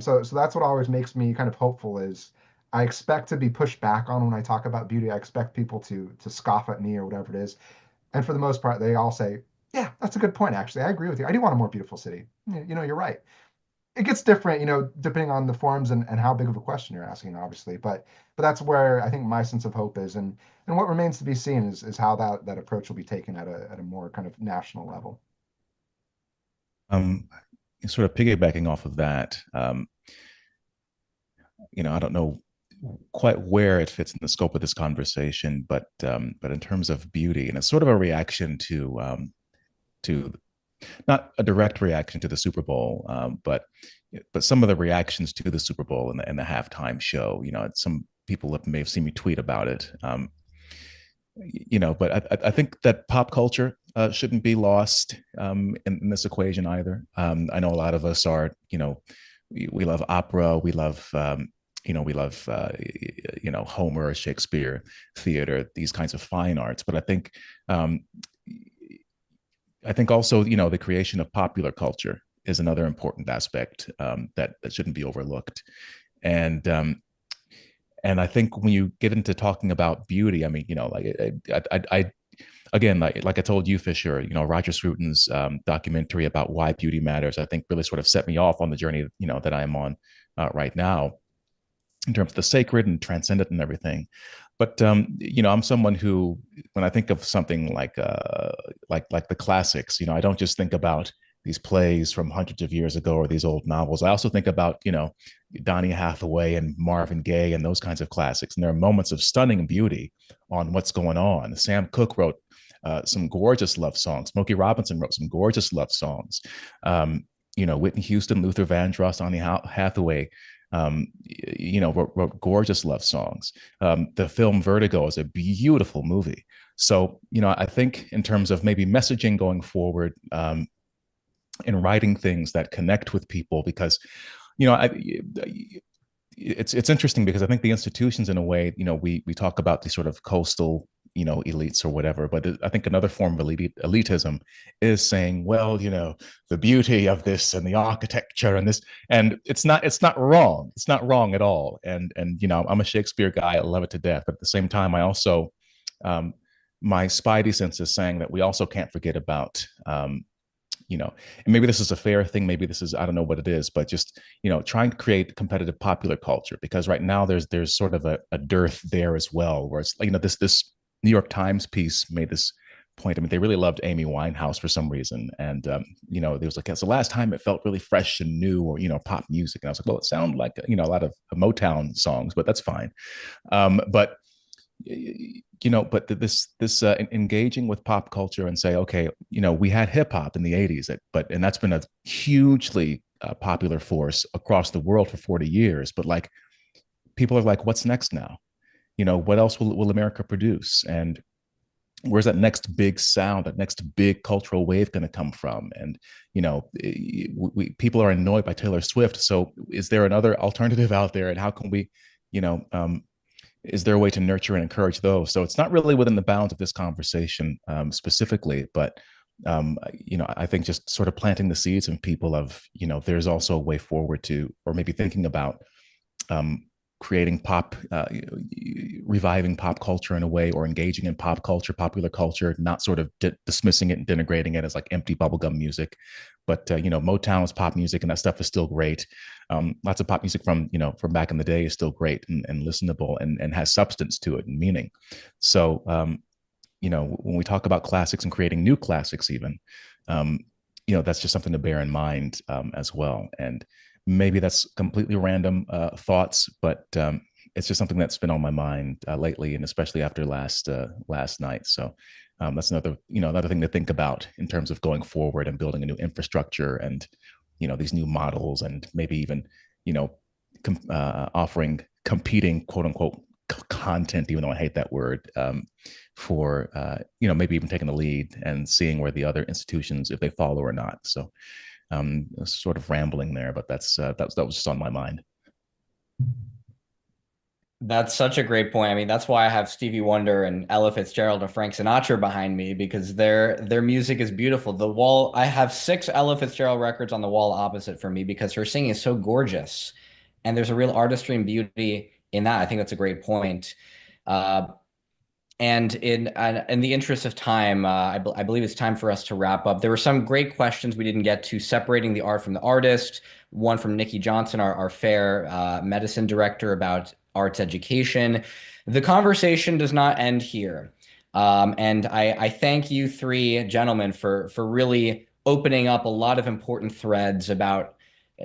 So that's what always makes me kind of hopeful is I expect to be pushed back on when I talk about beauty. I expect people to scoff at me or whatever it is. And for the most part, they all say, yeah, that's a good point, actually. I agree with you. I do want a more beautiful city. You're right. It gets different, depending on the forms and how big of a question you're asking, obviously. But that's where I think my sense of hope is, and what remains to be seen is how that approach will be taken at a more kind of national level. Um, Sort of piggybacking off of that, I don't know quite where it fits in the scope of this conversation, but in terms of beauty, and it's sort of a reaction to not a direct reaction to the Super Bowl, but some of the reactions to the Super Bowl and the halftime show. Some people may have seen me tweet about it. But I think that pop culture shouldn't be lost in this equation either. I know a lot of us are, we love opera, we love Homer, Shakespeare, theater, these kinds of fine arts. But I think also, the creation of popular culture is another important aspect that shouldn't be overlooked. And I think when you get into talking about beauty, I mean, I again, like I told you, Fisher, Roger Scruton's documentary about why beauty matters, I think really sort of set me off on the journey, that I'm on right now in terms of the sacred and transcendent and everything. But I'm someone who, when I think of something like the classics, I don't just think about these plays from hundreds of years ago or these old novels. I also think about, Donny Hathaway and Marvin Gaye and those kinds of classics. And there are moments of stunning beauty on what's going on. Sam Cooke wrote some gorgeous love songs. Smokey Robinson wrote some gorgeous love songs. Whitney Houston, Luther Vandross, Donny Hathaway, wrote gorgeous love songs. The film Vertigo is a beautiful movie. So, I think in terms of maybe messaging going forward, in writing things that connect with people, because it's interesting because I think the institutions, in a way, we talk about the sort of coastal elites or whatever, but I think another form of elitism is saying, well, the beauty of this and the architecture and this, and it's not wrong at all. And I'm a Shakespeare guy, I love it to death, but at the same time I also my spidey sense is saying that we also can't forget about and maybe this is a fair thing, maybe this is, I don't know what it is, but just trying to create competitive popular culture, because right now there's sort of a dearth there as well, where it's like, this New York Times piece made this point. I mean, they really loved Amy Winehouse for some reason, and there was like, it's the last time it felt really fresh and new, or pop music, and I was like, well, it sounded like a lot of Motown songs, but that's fine. But but this engaging with pop culture and say, okay, we had hip hop in the 80s, and that's been a hugely popular force across the world for 40 years. But like, people are like, what's next now? What else will America produce? And where's that next big sound, that next big cultural wave going to come from? And people are annoyed by Taylor Swift. So is there another alternative out there? And how can we, is there a way to nurture and encourage those? So it's not really within the bounds of this conversation specifically, but I think just sort of planting the seeds in people of, there's also a way forward to, or maybe thinking about creating reviving pop culture in a way, or engaging in pop culture, popular culture, not sort of dismissing it and denigrating it as like empty bubblegum music. But Motown's pop music and that stuff is still great. Lots of pop music from back in the day is still great and listenable and has substance to it and meaning. So when we talk about classics and creating new classics, even that's just something to bear in mind as well. And maybe that's completely random thoughts, but it's just something that's been on my mind lately, and especially after last night. So that's another thing to think about in terms of going forward and building a new infrastructure and these new models, and maybe even offering competing quote unquote content, even though I hate that word, for maybe even taking the lead and seeing where the other institutions, if they follow or not. So sort of rambling there, but that was just on my mind. That's such a great point. I mean, that's why I have Stevie Wonder and Ella Fitzgerald and Frank Sinatra behind me, because their music is beautiful. I have 6 Ella Fitzgerald records on the wall opposite from me because her singing is so gorgeous, and there's a real artistry and beauty in that. I think that's a great point. And in the interest of time, I believe it's time for us to wrap up. There were some great questions we didn't get to, separating the art from the artist. One from Nikki Johnson, our FAIR medicine director, about arts education. The conversation does not end here. And I thank you 3 gentlemen for really opening up a lot of important threads about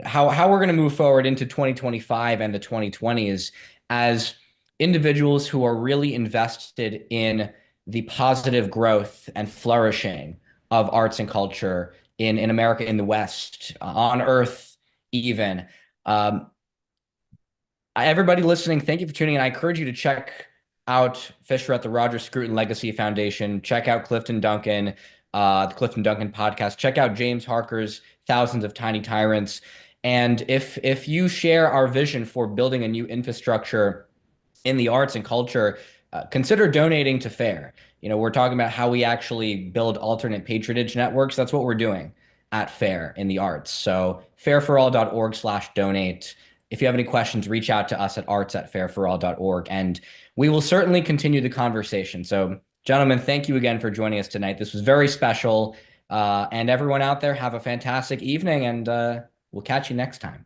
how we're going to move forward into 2025 and the 2020s as individuals who are really invested in the positive growth and flourishing of arts and culture in America, in the West, on Earth even. Everybody listening, thank you for tuning in. I encourage you to check out Fisher at the Roger Scruton Legacy Foundation. Check out Clifton Duncan, the Clifton Duncan podcast. Check out James Harker's Thousands of Tiny Tyrants. And if you share our vision for building a new infrastructure in the arts and culture, consider donating to FAIR. We're talking about how we actually build alternate patronage networks. That's what we're doing at FAIR in the arts. So fairforall.org/donate. If you have any questions, reach out to us at arts@fairforall.org, and we will certainly continue the conversation. So, gentlemen, thank you again for joining us tonight. This was very special. And everyone out there, have a fantastic evening, and we'll catch you next time.